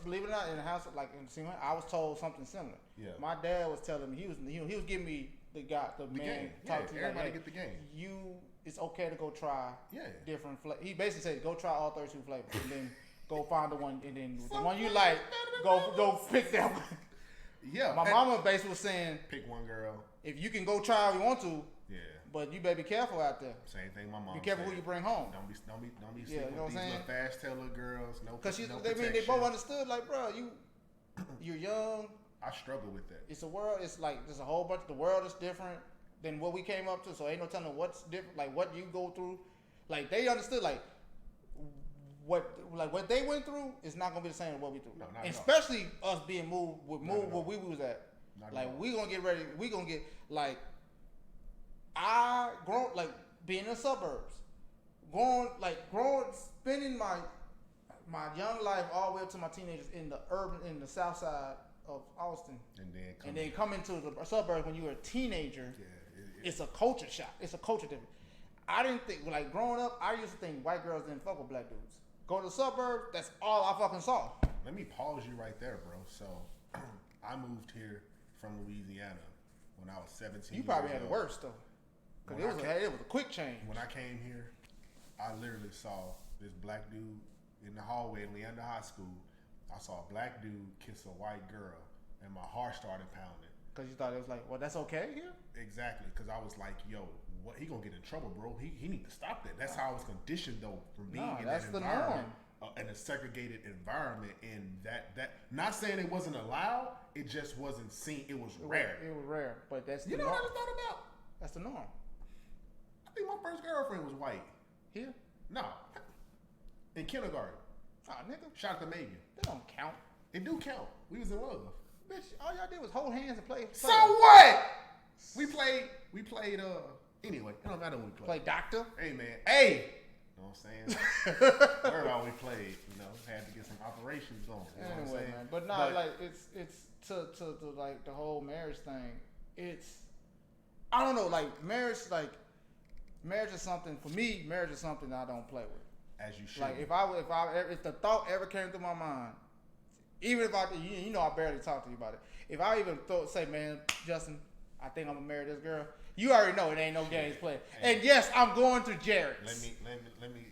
[SPEAKER 2] Believe it or not, in the house, like in the I was told something similar.
[SPEAKER 1] Yeah.
[SPEAKER 2] My dad was telling me, he was giving me the man
[SPEAKER 1] game.
[SPEAKER 2] talk
[SPEAKER 1] Yeah,
[SPEAKER 2] to me.
[SPEAKER 1] everybody
[SPEAKER 2] like,
[SPEAKER 1] get the game.
[SPEAKER 2] It's okay to go try different flavors. He basically said, go try all 32 flavors and then go find the one, and then the one you like, go pick that one.
[SPEAKER 1] Yeah.
[SPEAKER 2] My mama basically was saying,
[SPEAKER 1] pick one girl.
[SPEAKER 2] If you can go try if you want to, but you better be careful out there.
[SPEAKER 1] Same thing my mom
[SPEAKER 2] Be careful
[SPEAKER 1] said.
[SPEAKER 2] who you bring home.
[SPEAKER 1] Don't be sleeping with these little fast tail little girls. No,
[SPEAKER 2] because
[SPEAKER 1] protection.
[SPEAKER 2] they both understood, like, bro, you're young.
[SPEAKER 1] I struggle with that.
[SPEAKER 2] It's a world. It's like there's a whole bunch. The world is different than what we came up to. So ain't no telling what's different. Like what you go through. Like they understood. Like what they went through is not gonna be the same as what we through.
[SPEAKER 1] No,
[SPEAKER 2] especially us being moved where we was at. Like we gonna get ready. We gonna get like I grown like being in the suburbs, spending my young life all the way up to my teenagers in the south side of Austin, and then coming to the suburbs when you were a teenager. It's a culture shock. It's a culture difference. I didn't think like growing up. I used to think white girls didn't fuck with black dudes. Go to the suburbs. That's all I fucking saw.
[SPEAKER 1] Let me pause you right there, bro. So I moved here from Louisiana when I was 17.
[SPEAKER 2] You probably had it worse though, because it was a quick change.
[SPEAKER 1] When I came here, I literally saw this black dude in the hallway in Leander High School. I saw a black dude kiss a white girl, and my heart started pounding.
[SPEAKER 2] Because you thought it was like, well, that's okay here?
[SPEAKER 1] Exactly, because I was like, yo, what, he gonna get in trouble, bro. He need to stop that. That's how I was conditioned, though, from being in that environment. In a segregated environment, and that not saying it wasn't allowed, it just wasn't seen. It was rare.
[SPEAKER 2] It was rare, but that's the
[SPEAKER 1] norm. What I just thought about?
[SPEAKER 2] That's the norm.
[SPEAKER 1] I think my first girlfriend was white.
[SPEAKER 2] Here?
[SPEAKER 1] No, in kindergarten.
[SPEAKER 2] Oh, nigga.
[SPEAKER 1] Shout out to Megan.
[SPEAKER 2] That don't count.
[SPEAKER 1] It do count. We was in love.
[SPEAKER 2] Bitch, all y'all did was hold hands and play.
[SPEAKER 1] So what? We played. Anyway, it don't matter when we played.
[SPEAKER 2] Play doctor.
[SPEAKER 1] Hey man. Hey. You know what I'm saying? Where all we played, had to get some operations going. You know what I'm saying?
[SPEAKER 2] Man. But like it's to like the whole marriage thing. It's I don't know, like marriage is something for me. Marriage is something I don't play with.
[SPEAKER 1] As you should.
[SPEAKER 2] Like if the thought ever came through my mind, even if I barely talk to you about it. If I even say, man, Justin, I think I'm gonna marry this girl. You already know it ain't no games played. And yes, I'm going to Jared's.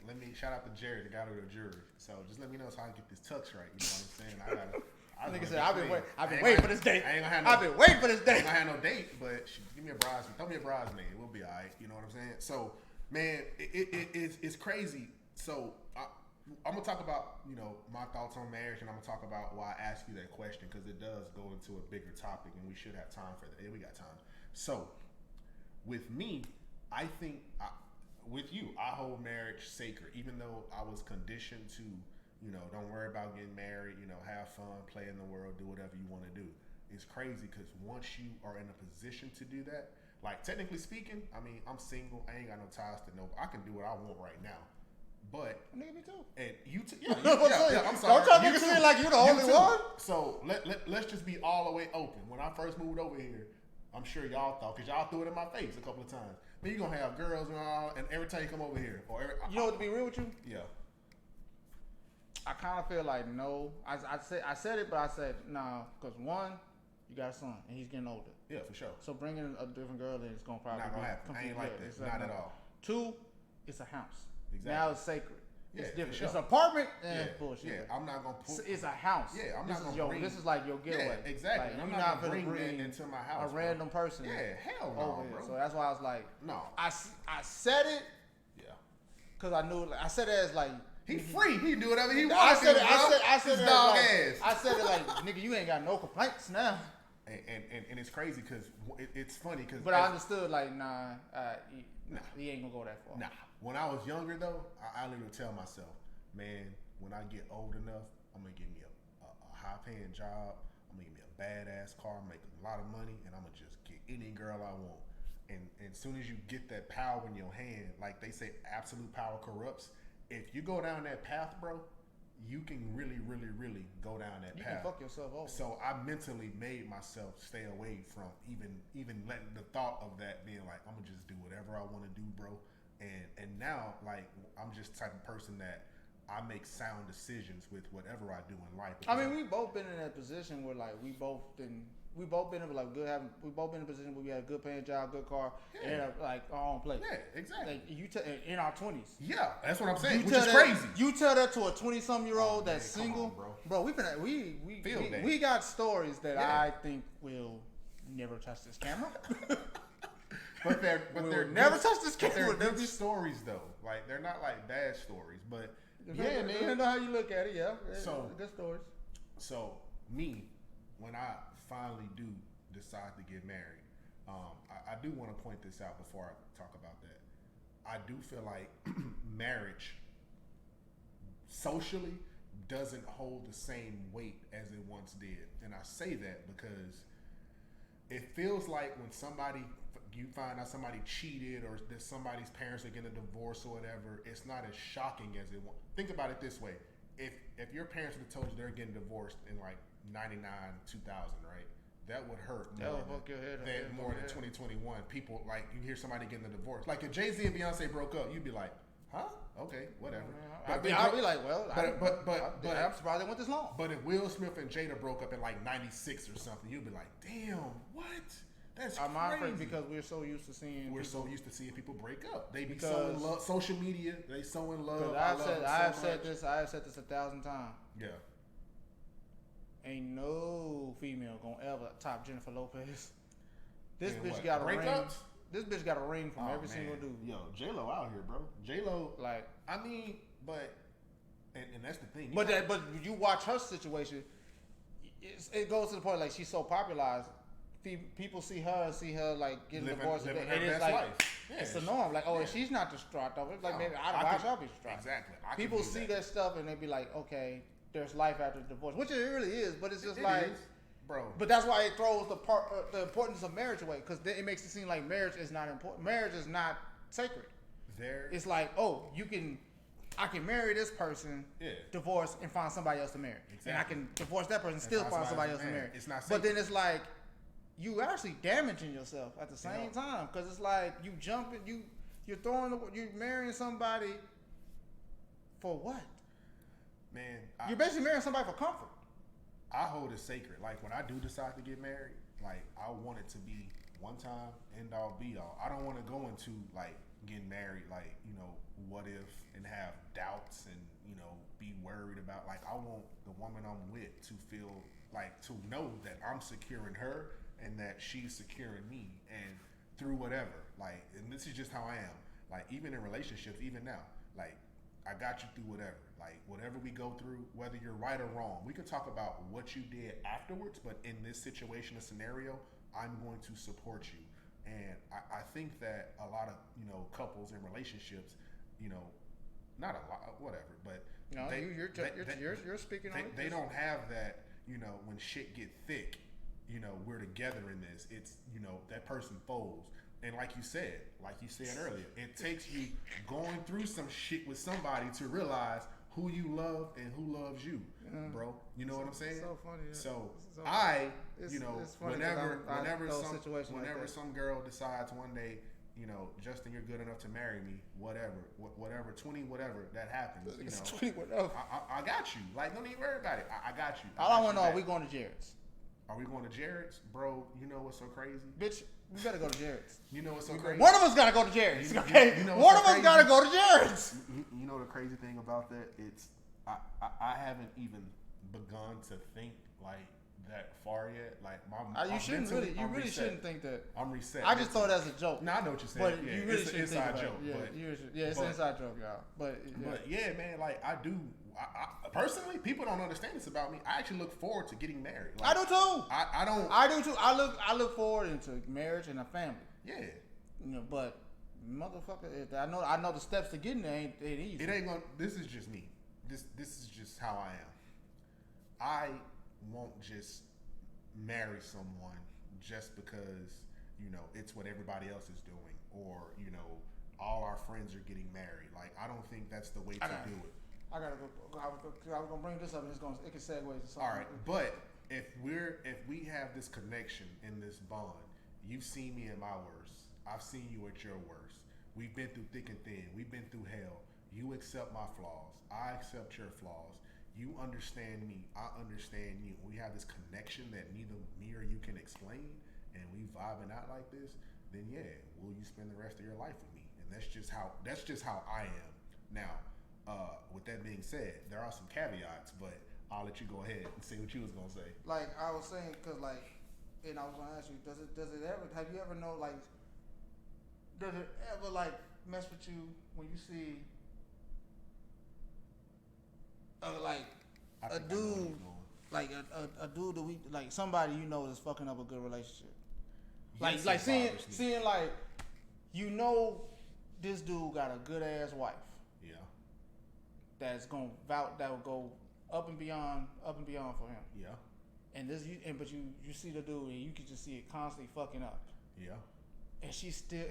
[SPEAKER 1] Let me shout out to Jared, the guy with the jury. So just let me know so I can get this tux right. You know what I'm saying?
[SPEAKER 2] Nigga said I've been waiting for this date. I've been waiting for this date.
[SPEAKER 1] I ain't gonna have no date, but give me a bridesmaid. Throw me a bridesmaid. We'll be all right. You know what I'm saying? So man, it's crazy. So I'm gonna talk about my thoughts on marriage, and I'm gonna talk about why I asked you that question, because it does go into a bigger topic, and we should have time for that. Yeah, we got time. So with me, I think with you, I hold marriage sacred, even though I was conditioned to don't worry about getting married, have fun, play in the world, do whatever you want to do. It's crazy because once you are in a position to do that, like technically speaking, I mean, I'm single, I ain't got no ties to nobody. I can do what I want right now. But
[SPEAKER 2] nigga, me too.
[SPEAKER 1] And you too. Yeah, I'm sorry.
[SPEAKER 2] Don't try to make it seem like you're the only one.
[SPEAKER 1] So let's just be all the way open. When I first moved over here, I'm sure y'all thought, because y'all threw it in my face a couple of times. Man, you're gonna have girls and all, and every time you come over here,
[SPEAKER 2] you know what, to be real with you?
[SPEAKER 1] Yeah.
[SPEAKER 2] I kind of feel like no. I said it, but I said no, because one, you got a son and he's getting older.
[SPEAKER 1] Yeah, for sure.
[SPEAKER 2] So bringing a different girl in is gonna probably
[SPEAKER 1] not gonna happen. I ain't like that. Not at all.
[SPEAKER 2] Two, it's a house.
[SPEAKER 1] Exactly.
[SPEAKER 2] Now it's sacred.
[SPEAKER 1] Yeah,
[SPEAKER 2] it's different.
[SPEAKER 1] Sure.
[SPEAKER 2] It's an apartment and bullshit.
[SPEAKER 1] Yeah, I'm not gonna put.
[SPEAKER 2] It's a house.
[SPEAKER 1] Yeah, I'm not gonna bring.
[SPEAKER 2] This is like your getaway.
[SPEAKER 1] Yeah, exactly.
[SPEAKER 2] Like,
[SPEAKER 1] I'm not gonna bring that into my house.
[SPEAKER 2] A random person.
[SPEAKER 1] Yeah, hell no,
[SPEAKER 2] over
[SPEAKER 1] bro.
[SPEAKER 2] Here. So that's why I was like,
[SPEAKER 1] no.
[SPEAKER 2] I said it.
[SPEAKER 1] Yeah.
[SPEAKER 2] Because I knew. I said it as like.
[SPEAKER 1] He free. He can do whatever he wants. I said it
[SPEAKER 2] dog ass. I said it like, nigga, you ain't got no complaints now.
[SPEAKER 1] And it's crazy because it's funny because.
[SPEAKER 2] But I understood like, he ain't gonna go that far.
[SPEAKER 1] Nah. When I was younger though, I literally tell myself, man, when I get old enough, I'm gonna get me a high paying job. I'm gonna get me a badass car, make a lot of money, and I'm gonna just get any girl I want. And as soon as you get that power in your hand, like they say, absolute power corrupts. If you go down that path, bro, you can really, really, really go down that path.
[SPEAKER 2] You can fuck yourself over.
[SPEAKER 1] So I mentally made myself stay away from even letting the thought of that being like, I'm gonna just do whatever I want to do, bro. And now, like, I'm just the type of person that I make sound decisions with whatever I do in life.
[SPEAKER 2] I mean, we both been in that position where like we both been in a position where we had a good paying job, good car, and like our own place.
[SPEAKER 1] Yeah, exactly.
[SPEAKER 2] Like in our 20s.
[SPEAKER 1] Yeah, that's what I'm saying. Which is crazy.
[SPEAKER 2] You tell that to a 20-some-year-old that's single,
[SPEAKER 1] on,
[SPEAKER 2] bro. We got stories that I think will never touch this camera.
[SPEAKER 1] But they're
[SPEAKER 2] never touch this camera.
[SPEAKER 1] They're good stories though. Like they're not like bad stories, but
[SPEAKER 2] yeah, man. Depending on how you look at it, yeah.
[SPEAKER 1] So
[SPEAKER 2] good stories.
[SPEAKER 1] So me, when I finally do decide to get married, I do want to point this out before I talk about that. I do feel like marriage socially doesn't hold the same weight as it once did, and I say that because it feels like when you find out somebody cheated or that somebody's parents are getting a divorce or whatever, it's not as shocking as it was. Think about it this way. If your parents would have told you they're getting divorced in like 99, 2000, right? That would hurt more than 2021. People, like, you hear somebody getting a divorce. Like, if Jay-Z and Beyonce broke up, you'd be like, huh? Okay, whatever.
[SPEAKER 2] I'd be like, well, I'm surprised it went this long.
[SPEAKER 1] But if Will Smith and Jada broke up in like 96 or something, you'd be like, damn, what? That's crazy.
[SPEAKER 2] Because we're so used to seeing
[SPEAKER 1] people break up. They be so in love. Social media, they so in love.
[SPEAKER 2] I have said this 1,000 times.
[SPEAKER 1] Yeah.
[SPEAKER 2] ain't no female gonna ever top Jennifer Lopez. This
[SPEAKER 1] and
[SPEAKER 2] bitch
[SPEAKER 1] what,
[SPEAKER 2] got a ring.
[SPEAKER 1] breakups?
[SPEAKER 2] This bitch got a ring from every single dude.
[SPEAKER 1] Yo, J-Lo out here, bro. J-Lo,
[SPEAKER 2] like,
[SPEAKER 1] I mean, but and that's the thing.
[SPEAKER 2] But you watch her situation, it goes to the point like she's so popularized. People see her like getting divorced, and it's like life. Yeah, it's the norm. Like, oh, she's not distraught over it. Like, maybe why should I be distraught?
[SPEAKER 1] Exactly.
[SPEAKER 2] People see that stuff and they be like, okay, there's life after divorce, which it really is. But it's just like,
[SPEAKER 1] bro.
[SPEAKER 2] But that's why it throws the importance of marriage away, because it makes it seem like marriage is not important. Marriage is not sacred. It's like, oh, I can marry this person, divorce, and find somebody else to marry. Exactly. And I can divorce that person, still find somebody else to marry.
[SPEAKER 1] It's not sacred.
[SPEAKER 2] But then it's like, you actually damaging yourself at the same time, because it's like you jumping, you're marrying somebody for what?
[SPEAKER 1] Man,
[SPEAKER 2] you're basically marrying somebody for comfort.
[SPEAKER 1] I hold it sacred. Like when I do decide to get married, like I want it to be one time, end all, be all. I don't want to go into like getting married, like what if, and have doubts and be worried about. Like I want the woman I'm with to feel like, to know that I'm securing her and that she's securing me, and through whatever. Like, and this is just how I am. Like even in relationships, even now, like I got you through whatever. Like whatever we go through, whether you're right or wrong, we could talk about what you did afterwards. But in this situation, a scenario, I'm going to support you. And I think that a lot of couples in relationships, not a lot, whatever, but
[SPEAKER 2] no, you're speaking on it.
[SPEAKER 1] They don't have that. When shit get thick, we're together in this. It's that person folds. And like you said earlier, it takes you going through some shit with somebody to realize who you love and who loves you, bro. You know what I'm saying?
[SPEAKER 2] So funny.
[SPEAKER 1] Whenever some girl decides one day, Justin, you're good enough to marry me, whatever, 20, whatever that happens,
[SPEAKER 2] 20, whatever.
[SPEAKER 1] I got you. Like, don't even worry about it. I got you.
[SPEAKER 2] All I want to know, are we going to Jared's?
[SPEAKER 1] Are we going to Jared's? Bro, you know what's so crazy?
[SPEAKER 2] Bitch, we gotta go to Jared's.
[SPEAKER 1] You know what's so crazy?
[SPEAKER 2] One of us gotta go to Jared's, okay? One of us gotta go to Jared's.
[SPEAKER 1] You know the crazy thing about that? It's, I haven't even begun to think like that far yet. Like you really shouldn't think that. I'm reset.
[SPEAKER 2] I just thought as a joke.
[SPEAKER 1] No, I know what you're saying. But you really
[SPEAKER 2] it's
[SPEAKER 1] an inside joke.
[SPEAKER 2] It's an inside joke, y'all. But
[SPEAKER 1] yeah, man, like I do. I personally, people don't understand this about me. I actually look forward to getting married. Like,
[SPEAKER 2] I do too.
[SPEAKER 1] I
[SPEAKER 2] do too. I look forward into marriage and a family.
[SPEAKER 1] Yeah.
[SPEAKER 2] But motherfucker, I know the steps to getting there ain't easy.
[SPEAKER 1] It ain't gonna. This is just me. This is just how I am. I won't just marry someone just because it's what everybody else is doing, or all our friends are getting married. Like I don't think that's the way to do it.
[SPEAKER 2] I gotta go. I was gonna bring this up, and it can segue to something.
[SPEAKER 1] All right, but if we have this connection in this bond, you've seen me at my worst. I've seen you at your worst. We've been through thick and thin. We've been through hell. You accept my flaws. I accept your flaws. You understand me. I understand you. We have this connection that neither me or you can explain, and we vibing out like this. Then will you spend the rest of your life with me? And that's just how I am. Now, with that being said, there are some caveats, but I'll let you go ahead and say what you was gonna say.
[SPEAKER 2] Like I was saying, and I was gonna ask you, does it ever? Have you ever know like? Does it ever like mess with you when you see? A dude, like a dude that we like, somebody is fucking up a good relationship. Like seeing like this dude got a good ass wife.
[SPEAKER 1] Yeah.
[SPEAKER 2] That will go up and beyond for him.
[SPEAKER 1] Yeah.
[SPEAKER 2] But you see the dude and you can just see it constantly fucking up.
[SPEAKER 1] Yeah.
[SPEAKER 2] And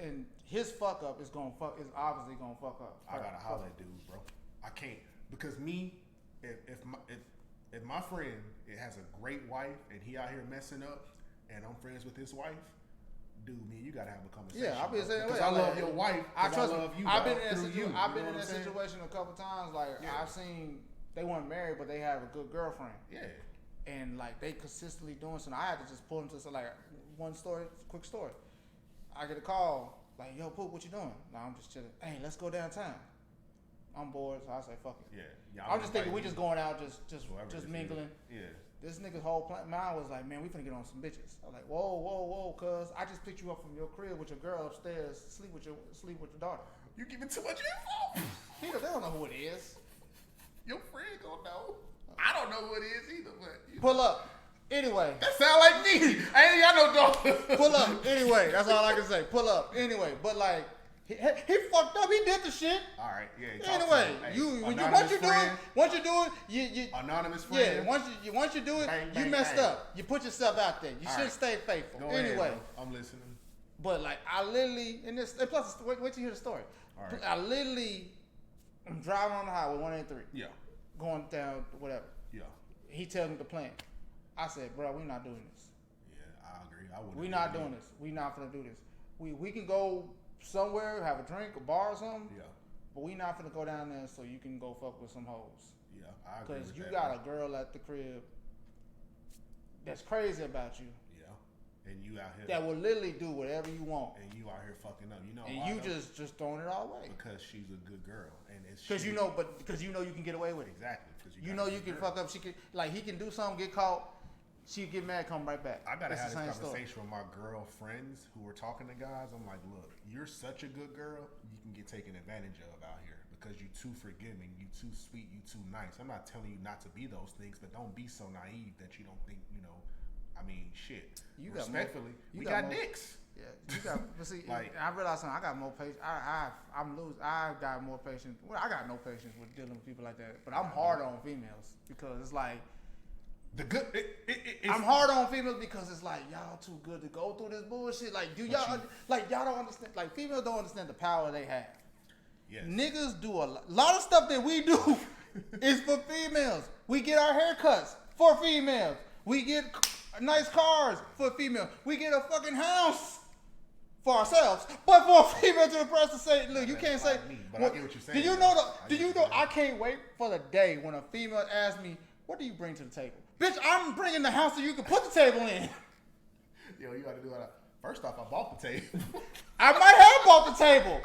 [SPEAKER 2] and his fuck up is obviously gonna fuck up.
[SPEAKER 1] I gotta holler at dude, bro. I can't, because me. If my friend has a great wife and he out here messing up, and I'm friends with his wife, dude, me and you gotta have a conversation.
[SPEAKER 2] Yeah, I've been saying
[SPEAKER 1] because I love your wife. I love you.
[SPEAKER 2] I've been in that situation a couple times. Like I've seen they weren't married, but they have a good girlfriend.
[SPEAKER 1] Yeah.
[SPEAKER 2] And like they consistently doing something. I had to just pull them to like quick story. I get a call like, "Yo, Poop, what you doing?" No, I'm just chilling. Hey, let's go downtown. I'm bored, so I say, fuck it.
[SPEAKER 1] Yeah.
[SPEAKER 2] I'm just thinking we just going out, just mingling.
[SPEAKER 1] Yeah.
[SPEAKER 2] This nigga's whole mind was like, man, we finna get on some bitches. I was like, whoa, cuz I just picked you up from your crib with your girl upstairs, sleep with your daughter.
[SPEAKER 1] You giving too much info.
[SPEAKER 2] They don't know who it is.
[SPEAKER 1] Your friend gonna know. I don't know who it is either, but
[SPEAKER 2] pull up. Anyway.
[SPEAKER 1] That sound like me. I ain't got no dog.
[SPEAKER 2] Pull up. Anyway, that's all I can say. Pull up. Anyway, but like, he fucked up. He did the shit.
[SPEAKER 1] All right, yeah.
[SPEAKER 2] Anyway, once you do it, you
[SPEAKER 1] anonymous friend.
[SPEAKER 2] Yeah, once you do it, you messed up. You put yourself out there. You should stay faithful.
[SPEAKER 1] Go
[SPEAKER 2] anyway,
[SPEAKER 1] ahead, I'm listening.
[SPEAKER 2] But like, I literally, and plus, wait till you hear the story.
[SPEAKER 1] All right.
[SPEAKER 2] I literally, I'm driving on the highway 183.
[SPEAKER 1] Yeah.
[SPEAKER 2] Going down whatever.
[SPEAKER 1] Yeah.
[SPEAKER 2] He tells me the plan. I said, bro, we're not doing this.
[SPEAKER 1] Yeah, I agree.
[SPEAKER 2] We're not doing this. We're not gonna do this. We can go somewhere, have a drink, a bar or something.
[SPEAKER 1] Yeah.
[SPEAKER 2] But we not finna go down there so you can go fuck with some hoes.
[SPEAKER 1] Yeah, I agree.
[SPEAKER 2] Because you got a girl at the crib that's crazy about you.
[SPEAKER 1] Yeah. And you out here.
[SPEAKER 2] That will literally do whatever you want.
[SPEAKER 1] And you out here fucking up. You know.
[SPEAKER 2] And you just throwing it all away.
[SPEAKER 1] Because she's a good girl. And it's
[SPEAKER 2] because you know you can get away with it.
[SPEAKER 1] Exactly.
[SPEAKER 2] You know you can fuck up. She can he can do something, get caught. She get mad, come right back.
[SPEAKER 1] I gotta have this conversation with my girlfriends who were talking to guys. I'm like, look, you're such a good girl, you can get taken advantage of out here because you too forgiving, you too sweet, you too nice. I'm not telling you not to be those things, but don't be so naive that you don't think, I mean, shit. Respectfully, we got dicks.
[SPEAKER 2] Yeah, you got. But see, like, I realized something. I got more patience. I got more patience. Well, I got no patience with dealing with people like that. But I'm hard on females because it's like. I'm hard on females because it's like y'all too good to go through this bullshit. Like, y'all don't understand? Like, females don't understand the power they have. Yes. Niggas do a lot of stuff that we do is for females. We get our haircuts for females. We get nice cars for females. We get a fucking house for ourselves, but for a female to the press to say, look, you can't say.
[SPEAKER 1] Me, but I get what you're saying.
[SPEAKER 2] Do you know? I can't wait for the day when a female asks me, "What do you bring to the table?" Bitch, I'm bringing the house so you can put the table in.
[SPEAKER 1] Yo, you gotta do it. First off, I bought the table.
[SPEAKER 2] I might have bought the table.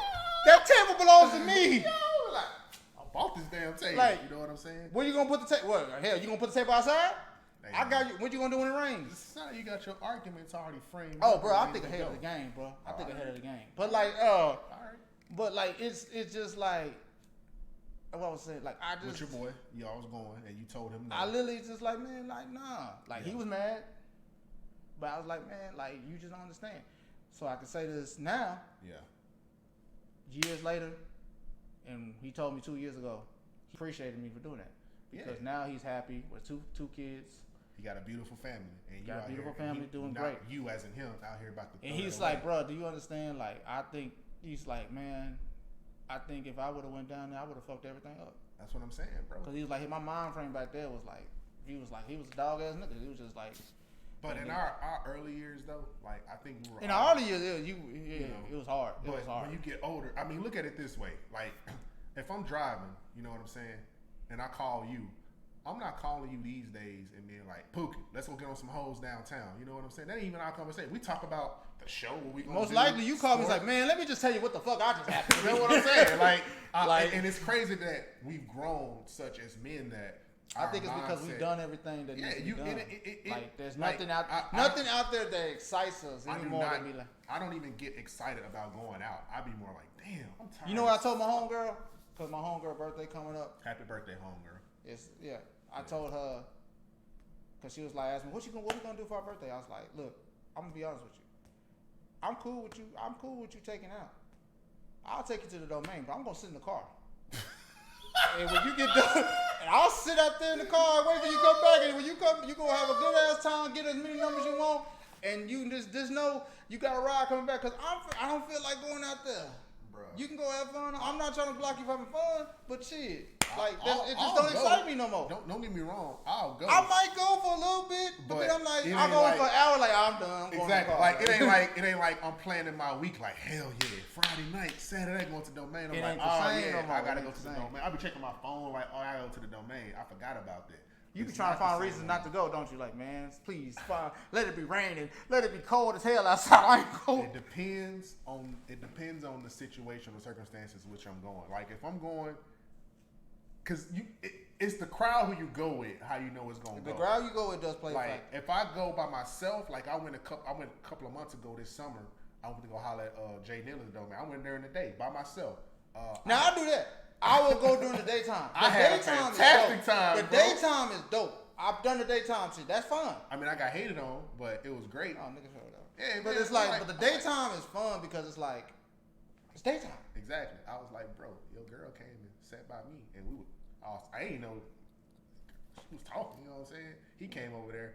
[SPEAKER 2] That table belongs to me.
[SPEAKER 1] Yo, I bought this damn table.
[SPEAKER 2] Like,
[SPEAKER 1] you know what I'm saying?
[SPEAKER 2] Where you gonna put the table? What, hell, you gonna put the table outside? I got you. What you gonna do when it rains?
[SPEAKER 1] It's not you got your arguments already framed.
[SPEAKER 2] Oh, bro, I think ahead of the game, bro. I think ahead of the game. But like, all right. But like, it's just like. What I was saying, like I just.
[SPEAKER 1] With your boy, y'all was going, and you told him no.
[SPEAKER 2] I literally just like, man, like nah, like he was mad, but I was like, man, like you just don't understand. So I can say this now. Yeah. Years later, and he told me 2 years ago, he appreciated me for doing that because now he's happy with two kids.
[SPEAKER 1] He got a beautiful family, and
[SPEAKER 2] got a beautiful family doing great.
[SPEAKER 1] You as in him out here about to.
[SPEAKER 2] And he's like, bro, do you understand? Like I think he's like, man. I think if I would have went down there, I would have fucked everything up.
[SPEAKER 1] That's what I'm saying, bro.
[SPEAKER 2] Because he was like, my mind frame back there was like, he was a dog ass nigga. He was just like.
[SPEAKER 1] But in our early years though, like I think we were.
[SPEAKER 2] In our early years, it was hard. It was hard.
[SPEAKER 1] When you get older, I mean, look at it this way. Like, if I'm driving, you know what I'm saying, and I call you, I'm not calling you these days and being like, Pookie, let's go get on some hoes downtown. You know what I'm saying? That ain't even our conversation. We talk about the show. What we gonna
[SPEAKER 2] Most likely, you call me like, man, let me just tell you what the fuck I just happened.
[SPEAKER 1] You know what I'm saying? Like, and it's crazy that we've grown such as men that.
[SPEAKER 2] I think it's because we've done everything that needs to be done. Like, there's nothing out there that excites us anymore.
[SPEAKER 1] I don't even get excited about going out. I be more like, damn, I'm tired.
[SPEAKER 2] You know what I told my homegirl? Because my homegirl birthday coming up.
[SPEAKER 1] Happy birthday, homegirl.
[SPEAKER 2] I told her, because she was like, asking me, what we gonna do for our birthday? I was like, look, I'm gonna be honest with you. I'm cool with you taking out. I'll take you to the domain, but I'm gonna sit in the car. And when you get done, and I'll sit out there in the car and wait for you to come back. And when you come, you gonna have a good ass time, get as many numbers you want, and you just know you got a ride coming back. Cause I don't feel like going out there. You can go have fun. I'm not trying to block you from having fun, but shit, like it just don't excite me no more.
[SPEAKER 1] Don't get me wrong, I'll go.
[SPEAKER 2] I might go for a little bit, but then I'm like, I'll go for an hour. Like I'm done.
[SPEAKER 1] Exactly. Like it ain't like I'm planning my week. Like hell yeah, Friday night, Saturday going to the domain. I'm like, oh yeah, I gotta go to the domain. I'll be checking my phone. Like, oh, I gotta go to the domain. I forgot about that.
[SPEAKER 2] You be trying to find reasons not to go, don't you? Like, man, please, let it be raining, let it be cold as hell outside. I ain't going.
[SPEAKER 1] It depends on the situation or circumstances which I'm going. Like, if I'm going, because it's the crowd who you go with, how you know it's gonna go.
[SPEAKER 2] The crowd you go with does play a
[SPEAKER 1] like
[SPEAKER 2] factor.
[SPEAKER 1] if I go by myself, like I went a couple of months ago this summer. I went to go holler at Jay Dillon's though, man. I went during the day by myself.
[SPEAKER 2] Now I do that. I will go during the daytime.
[SPEAKER 1] I had a fantastic time.
[SPEAKER 2] The daytime is dope. I've done the daytime shit. That's fun.
[SPEAKER 1] I mean, I got hated on, but it was great.
[SPEAKER 2] Oh, niggas heard that.
[SPEAKER 1] Yeah,
[SPEAKER 2] but
[SPEAKER 1] man,
[SPEAKER 2] it's like, but the daytime is fun because it's like, it's daytime.
[SPEAKER 1] Exactly. I was like, bro, your girl came and sat by me, and we were. I ain't know she was talking. You know what I'm saying? He came over there.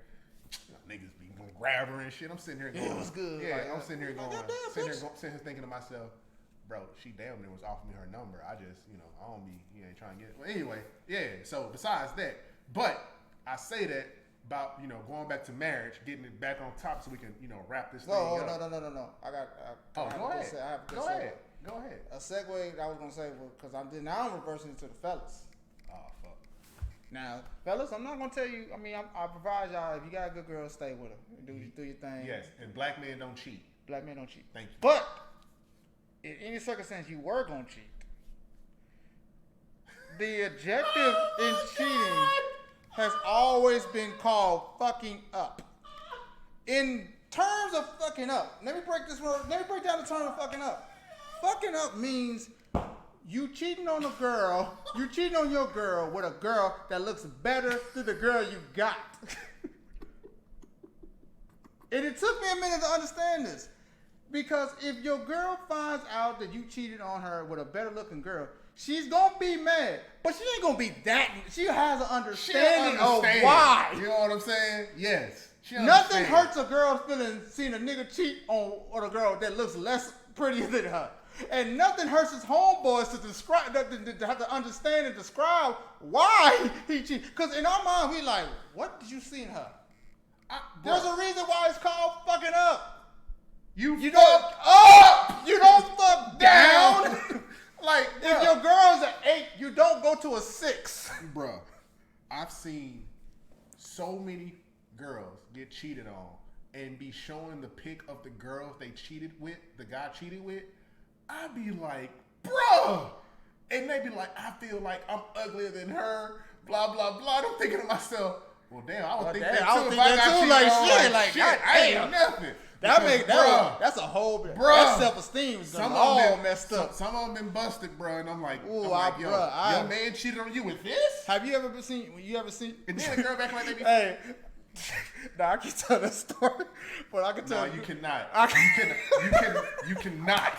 [SPEAKER 1] Niggas be gonna grab her and shit. I'm sitting here going,
[SPEAKER 2] it was good.
[SPEAKER 1] Yeah,
[SPEAKER 2] like,
[SPEAKER 1] I'm sitting here going,
[SPEAKER 2] sitting
[SPEAKER 1] here thinking to myself, bro, she damn near was offering me her number. I just, I don't be, ain't trying to get it. Well, anyway, yeah. So besides that, but I say that about, going back to marriage, getting it back on top so we can, wrap this thing up.
[SPEAKER 2] No. I
[SPEAKER 1] Go ahead.
[SPEAKER 2] Go ahead.
[SPEAKER 1] Go ahead.
[SPEAKER 2] A segue I was gonna say was because now I'm reversing it to the fellas.
[SPEAKER 1] Oh fuck.
[SPEAKER 2] Now, fellas, I'm not gonna tell you. I mean, I provide y'all. If you got a good girl, stay with her. Do your thing.
[SPEAKER 1] Yes, and black men don't cheat.
[SPEAKER 2] Black men don't cheat.
[SPEAKER 1] Thank you.
[SPEAKER 2] But in any circumstance you were gonna cheat, the objective in cheating has always been called fucking up. In terms of fucking up, let me break down the term of fucking up. Fucking up means you cheating on a girl, you cheating on your girl with a girl that looks better than the girl you got. And it took me a minute to understand this. Because if your girl finds out that you cheated on her with a better looking girl, she's gonna be mad. But she ain't gonna be that. She has an understanding of why.
[SPEAKER 1] You know what I'm saying? Yes.
[SPEAKER 2] Nothing hurts a girl seeing a nigga cheat on a girl that looks less pretty than her. And nothing hurts his homeboys to have to understand and describe why he cheated. Because in our mind, we like, what did you see in her? There's a reason why it's called fucking up.
[SPEAKER 1] You fuck up.
[SPEAKER 2] You don't fuck down.
[SPEAKER 1] Like,
[SPEAKER 2] if your girl's an 8, you don't go to a 6.
[SPEAKER 1] Bruh, I've seen so many girls get cheated on and be showing the pic of the girls they cheated with, the guy cheated with. I'd be like, bruh. And they be like, I feel like I'm uglier than her, blah, blah, blah. I'm thinking to myself, well, damn, I would think that too if I got cheated on. Like, shit, I ain't nothing.
[SPEAKER 2] That's a whole bit. That self-esteem is all messed up.
[SPEAKER 1] Some of them been busted, bro, and I'm like, your man cheated on you with this?
[SPEAKER 2] Have you ever seen?
[SPEAKER 1] And then the girl back like they be.
[SPEAKER 2] Hey, nah, I can tell that story, but I can tell
[SPEAKER 1] you cannot. You cannot.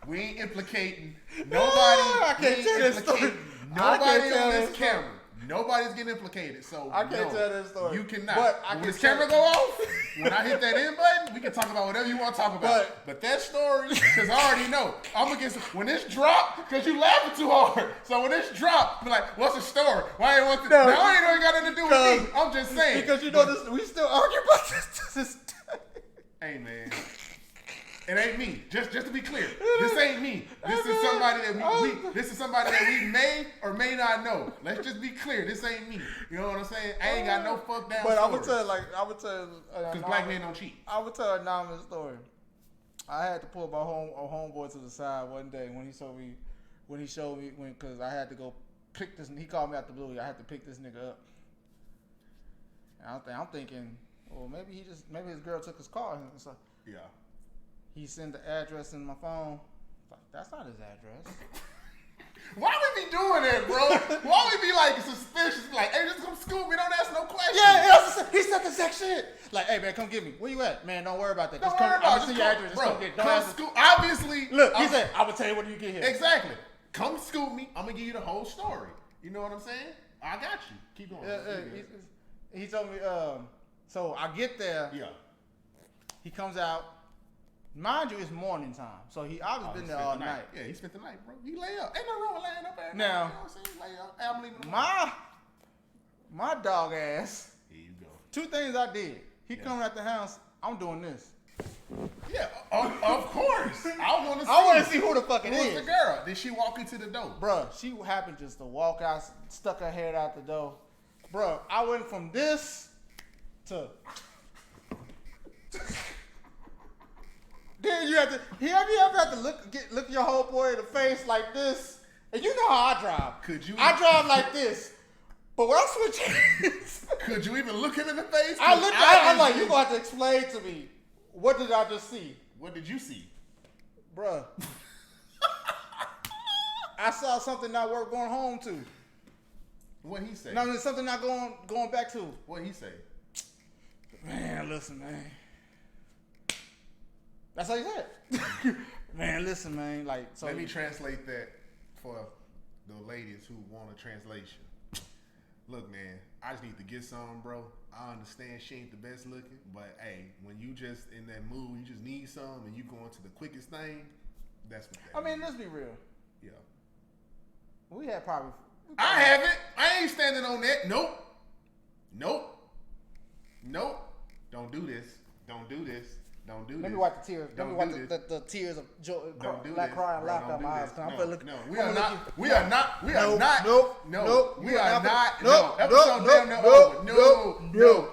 [SPEAKER 1] We ain't implicating nobody.
[SPEAKER 2] I can't tell that story.
[SPEAKER 1] Nobody on this camera. Nobody's getting implicated, so
[SPEAKER 2] I can't tell that story.
[SPEAKER 1] You cannot.
[SPEAKER 2] But
[SPEAKER 1] when this camera go off, when I hit that end button, we can talk about whatever you want to talk about. But that story, because I already know, I'm against when this drop, because you laughing too hard. So when this drop, be like, what's the story? Why ain't want to? Now I ain't know you got nothing to do with me. I'm just saying.
[SPEAKER 2] Because this, we still argue about this.
[SPEAKER 1] Hey man. It ain't me. Just to be clear, this ain't me. This is somebody that we may or may not know. Let's just be clear. This ain't me. You know what I'm saying? I ain't got no fuck down.
[SPEAKER 2] But I would tell
[SPEAKER 1] because black men don't cheat.
[SPEAKER 2] I would tell an anonymous story. I had to pull my homeboy to the side one day when he showed me because I had to go pick this. He called me out the blue. I had to pick this nigga up. And I'm thinking, well, maybe his girl took his car. And so,
[SPEAKER 1] yeah.
[SPEAKER 2] He sent the address in my phone. Like, that's not his address.
[SPEAKER 1] Why we be doing that, bro? Why we be like suspicious? Like, hey, just come scoop me. Don't ask no questions.
[SPEAKER 2] Yeah, he said the exact shit. Like, hey, man, come get me. Where you at? Man, don't worry about that.
[SPEAKER 1] Don't worry about it.
[SPEAKER 2] Just your address. Just come get. Don't ask
[SPEAKER 1] scoop. Obviously.
[SPEAKER 2] Look, he said, I will tell you when you get here.
[SPEAKER 1] Exactly. Come scoop me. I'm going to give you the whole story. You know what I'm saying? I got you. Keep going.
[SPEAKER 2] He told me, so I get there.
[SPEAKER 1] Yeah.
[SPEAKER 2] He comes out. Mind you, it's morning time, so he obviously been there all night.
[SPEAKER 1] Yeah, he spent the night, bro. He lay up. Ain't nothing wrong with laying up at night.
[SPEAKER 2] Now,
[SPEAKER 1] you know what I'm saying? Lay up. Hey, I'm leaving him
[SPEAKER 2] my dog ass.
[SPEAKER 1] Here you go.
[SPEAKER 2] 2 things I did. He coming at the house. I'm doing this.
[SPEAKER 1] Yeah, of course. I want to
[SPEAKER 2] see who the fuck it is.
[SPEAKER 1] Who's the girl? Did she walk into the door?
[SPEAKER 2] Bruh, she happened just to walk out, stuck her head out the door. Bruh, I went from this to... Then have you ever had to look your whole boy in the face like this And you know how I drive.
[SPEAKER 1] Could you?
[SPEAKER 2] I drive like this. But when I switch hands,
[SPEAKER 1] could you even look him in the face?
[SPEAKER 2] I'm like, you gonna have to explain to me, what did I just see?
[SPEAKER 1] What did you see?
[SPEAKER 2] Bruh. I saw something not worth going home to.
[SPEAKER 1] What he say?
[SPEAKER 2] No, something not going back to.
[SPEAKER 1] What he say?
[SPEAKER 2] Man, listen, man. That's how he said. Man, listen, man. Like, so
[SPEAKER 1] let me translate that for the ladies who want a translation. Look, man, I just need to get some, bro. I understand she ain't the best looking, but hey, when you just in that mood, you just need some, and you going to the quickest thing. That's what that
[SPEAKER 2] means. Let's be real.
[SPEAKER 1] Yeah.
[SPEAKER 2] We probably.
[SPEAKER 1] I haven't. I ain't standing on that. Nope. Don't do this. Don't do this. Don't do this.
[SPEAKER 2] Let me wipe the tears. Let me wipe the tears of joy, like crying, laughter out my eyes.
[SPEAKER 1] No, we are not. We are not.
[SPEAKER 2] We are not. No,
[SPEAKER 1] we are not.
[SPEAKER 2] No,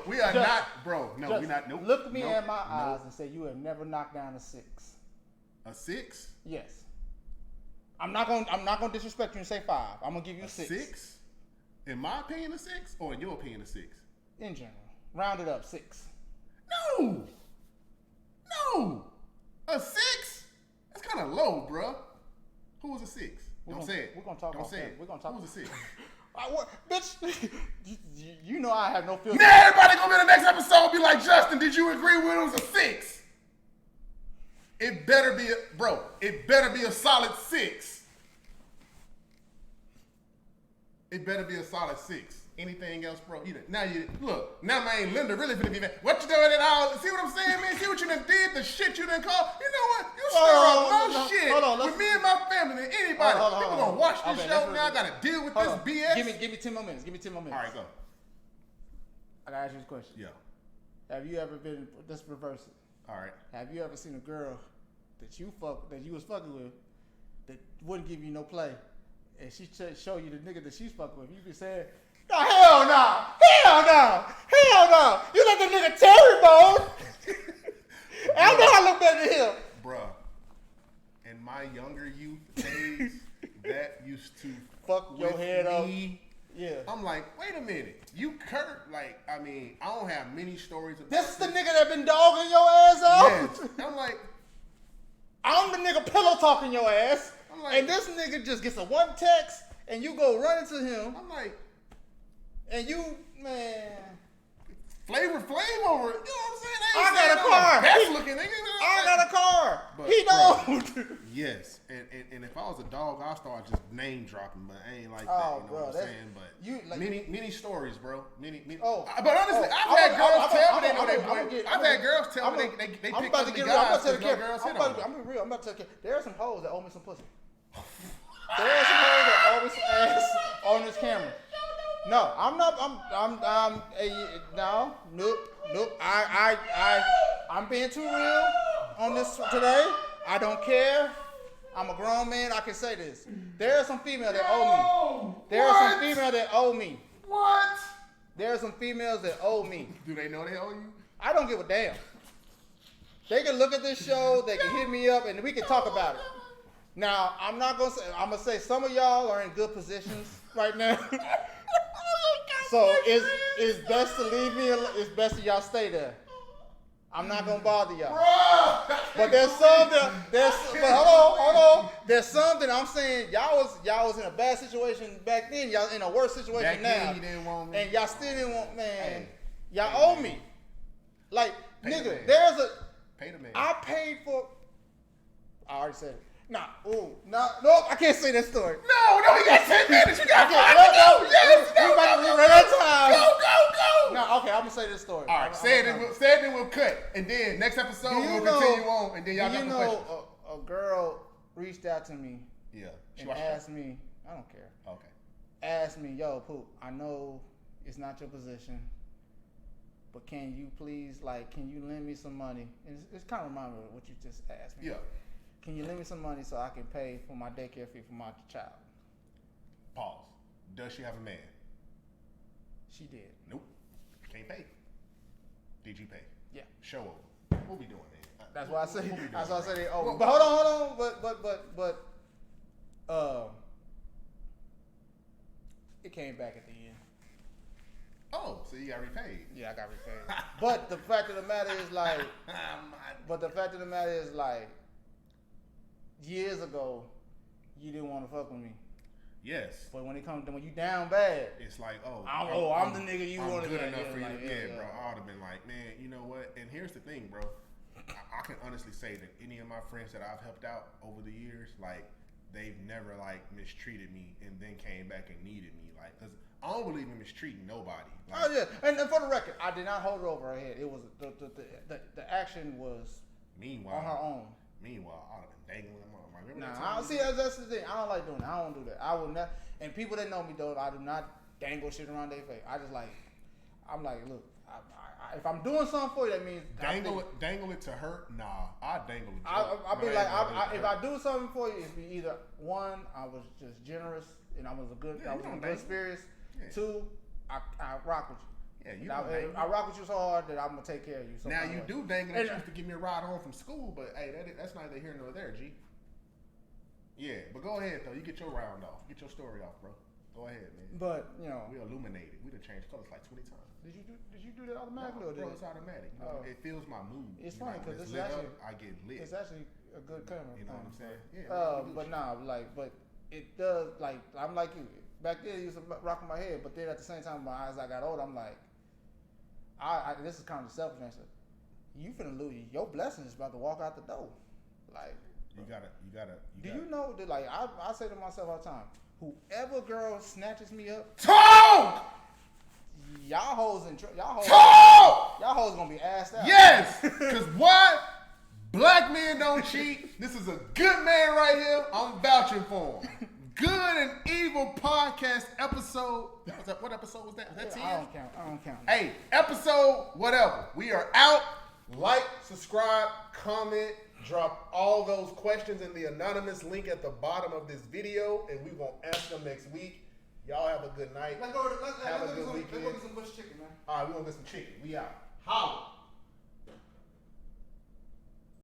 [SPEAKER 1] we are not, bro. No, we not. Nope.
[SPEAKER 2] Look me in my eyes and say you have never knocked down a 6.
[SPEAKER 1] A 6?
[SPEAKER 2] Yes. I'm not gonna disrespect you and say 5. I'm gonna give you 6.
[SPEAKER 1] 6? In my opinion, a 6, or in your opinion, a 6?
[SPEAKER 2] In general, round it up 6.
[SPEAKER 1] No. A 6? That's kind of low, bro. Who was a 6? Don't say it.
[SPEAKER 2] We're gonna talk about that. We're gonna talk.
[SPEAKER 1] Who was a 6?
[SPEAKER 2] Bitch, you know I have no filter.
[SPEAKER 1] Now everybody gonna be in the next episode and be like, Justin, did you agree when it was a 6? It better be a solid 6. It better be a solid 6. Anything else, bro? Now my Linda really finna be mad. What you doing at all? See what I'm saying, man? See what you done did? The shit you done called? You know what? You stir up more shit with me and my family than anybody. People gonna watch this show now. I gotta deal with this BS.
[SPEAKER 2] Give me 10 more minutes. Give me 10 more minutes.
[SPEAKER 1] All right, go.
[SPEAKER 2] I gotta ask you this question.
[SPEAKER 1] Yeah.
[SPEAKER 2] Have you ever been? Let's reverse it.
[SPEAKER 1] All right.
[SPEAKER 2] Have you ever seen a girl that you was fucking with that wouldn't give you no play, and she show you the nigga that she's fucking with? You be saying, no, hell no. You let the nigga Terry Bone. I know how I look better than him.
[SPEAKER 1] Bruh, in my younger youth days, that used to
[SPEAKER 2] fuck your head up.
[SPEAKER 1] Yeah. I'm like, wait a minute. You Kurt, like, I mean, I don't have many stories about
[SPEAKER 2] this. This the nigga that been dogging your ass out?
[SPEAKER 1] Yes. I'm like,
[SPEAKER 2] I'm the nigga pillow talking your ass. I'm like, and this nigga just gets a one text and you go run into him.
[SPEAKER 1] I'm like,
[SPEAKER 2] and you, man.
[SPEAKER 1] Flavor over it. You know what I'm saying?
[SPEAKER 2] I got a car.
[SPEAKER 1] Best looking nigga.
[SPEAKER 2] I got a car. He knows.
[SPEAKER 1] Yes. And if I was a dog, I'll start just name dropping, but I ain't like that. You know what I'm saying? But many stories, bro. Many. But honestly, I've had girls tell me they know they boy. I've had girls tell me they pick ugly guys. I'm about to tell you.
[SPEAKER 2] I'm real. I'm about to tell you. There are some hoes that owe me some pussy. There are some hoes that owe me some ass on this camera. No, I'm not. Nope. I'm being too real on this today. I don't care. I'm a grown man. I can say this. There are some females that owe me. There are some females that owe me.
[SPEAKER 1] What?
[SPEAKER 2] There are some females that owe me.
[SPEAKER 1] Do they know they owe you?
[SPEAKER 2] I don't give a damn. They can look at this show. They can hit me up, and we can talk about it. Now, I'm not gonna say. I'm gonna say some of y'all are in good positions right now. So it's best to leave me. It's best that y'all stay there. I'm not gonna bother y'all.
[SPEAKER 1] Bro,
[SPEAKER 2] but there's something. But hold on. There's something I'm saying. Y'all was in a bad situation back then. Y'all in a worse situation
[SPEAKER 1] back
[SPEAKER 2] now.
[SPEAKER 1] Then you didn't want me.
[SPEAKER 2] And y'all still didn't want, man.
[SPEAKER 1] Hey,
[SPEAKER 2] y'all owe me. Like nigga,
[SPEAKER 1] pay the man.
[SPEAKER 2] I paid for. I already said it. Nope, I can't say that story.
[SPEAKER 1] No, you got 10 minutes. You got 5
[SPEAKER 2] minutes. We ran out of time.
[SPEAKER 1] Go.
[SPEAKER 2] No, okay, I'm gonna say this story.
[SPEAKER 1] All right, say it, then we'll cut. And then next episode we'll continue on, and then y'all got the question.
[SPEAKER 2] A girl reached out to me.
[SPEAKER 1] Yeah.
[SPEAKER 2] And asked me, I don't care.
[SPEAKER 1] Okay.
[SPEAKER 2] Asked me, yo, Poop, I know it's not your position, but can you please, can you lend me some money? And it's kind of remind me of what you just asked me.
[SPEAKER 1] Yeah.
[SPEAKER 2] Can you lend me some money so I can pay for my daycare fee for my child?
[SPEAKER 1] Pause. Does she have a man?
[SPEAKER 2] She did.
[SPEAKER 1] Nope. Can't pay. Did you pay?
[SPEAKER 2] Yeah.
[SPEAKER 1] Show over. What we doing, man?
[SPEAKER 2] That's why I say. That's why I say they owe. But hold on. But it came back at the end.
[SPEAKER 1] Oh, so you got repaid?
[SPEAKER 2] Yeah, I got repaid. But the fact of the matter is like, years ago, you didn't want to fuck with me.
[SPEAKER 1] Yes.
[SPEAKER 2] But when you down bad,
[SPEAKER 1] it's like,
[SPEAKER 2] I'm the nigga you want to
[SPEAKER 1] good
[SPEAKER 2] get.
[SPEAKER 1] enough for you.
[SPEAKER 2] Like,
[SPEAKER 1] Yeah, bro. I would have been like, man, you know what? And here's the thing, bro. I can honestly say that any of my friends that I've helped out over the years, like, they've never like mistreated me and then came back and needed me, like, cause I don't believe in mistreating nobody. Like,
[SPEAKER 2] oh yeah, and for the record, I did not hold her over her head. It was the action was on her own.
[SPEAKER 1] Meanwhile, I would have been dangling them on.
[SPEAKER 2] Nah, that's the thing. I don't like doing that. I don't do that. I will not. And people that know me though, I do not dangle shit around their face. I'm like, look, if I'm doing something for you, that means
[SPEAKER 1] dangle it to her. Nah, I dangle it.
[SPEAKER 2] I'll be like, if I do something for you, it's be either one, I was just generous and I was in good spirits. Yeah. Two, I rock with you. Yeah, I rock with you so hard that I'm gonna take care of you.
[SPEAKER 1] Now you do dangle that you used to give me a ride home from school, but hey, that's neither here nor there, G. Yeah, but go ahead though. You get your round off. Get your story off, bro. Go ahead, man.
[SPEAKER 2] But we
[SPEAKER 1] illuminated. We done changed colors like 20 times.
[SPEAKER 2] Did you do that automatically?
[SPEAKER 1] No, bro, it's automatic. You know, it feels my mood.
[SPEAKER 2] It's funny because it's actually
[SPEAKER 1] I get lit.
[SPEAKER 2] It's actually a good camera.
[SPEAKER 1] You know what I'm saying? Yeah.
[SPEAKER 2] But it does like I'm like you. Back then, it used to rock in my head, but then at the same time, as I got older, I'm like, this is kind of the selfish answer. You finna lose your blessing is about to walk out the door. Like
[SPEAKER 1] you gotta.
[SPEAKER 2] Do you know that? Like I say to myself all the time, whoever girl snatches me up,
[SPEAKER 1] talk.
[SPEAKER 2] Y'all hoes gonna be assed out.
[SPEAKER 1] Yes, because what? Black men don't cheat. This is a good man right here. I'm vouching for him. Good and Evil podcast episode. What episode was that? Was that 10?
[SPEAKER 2] I don't count.
[SPEAKER 1] Hey, episode whatever. We are out. Like, subscribe, comment, drop all those questions in the anonymous link at the bottom of this video, and we're going to answer them next week. Y'all have a good night.
[SPEAKER 2] Let's go get some bush chicken, man.
[SPEAKER 1] All right, we're going to get some chicken. We out. Holla.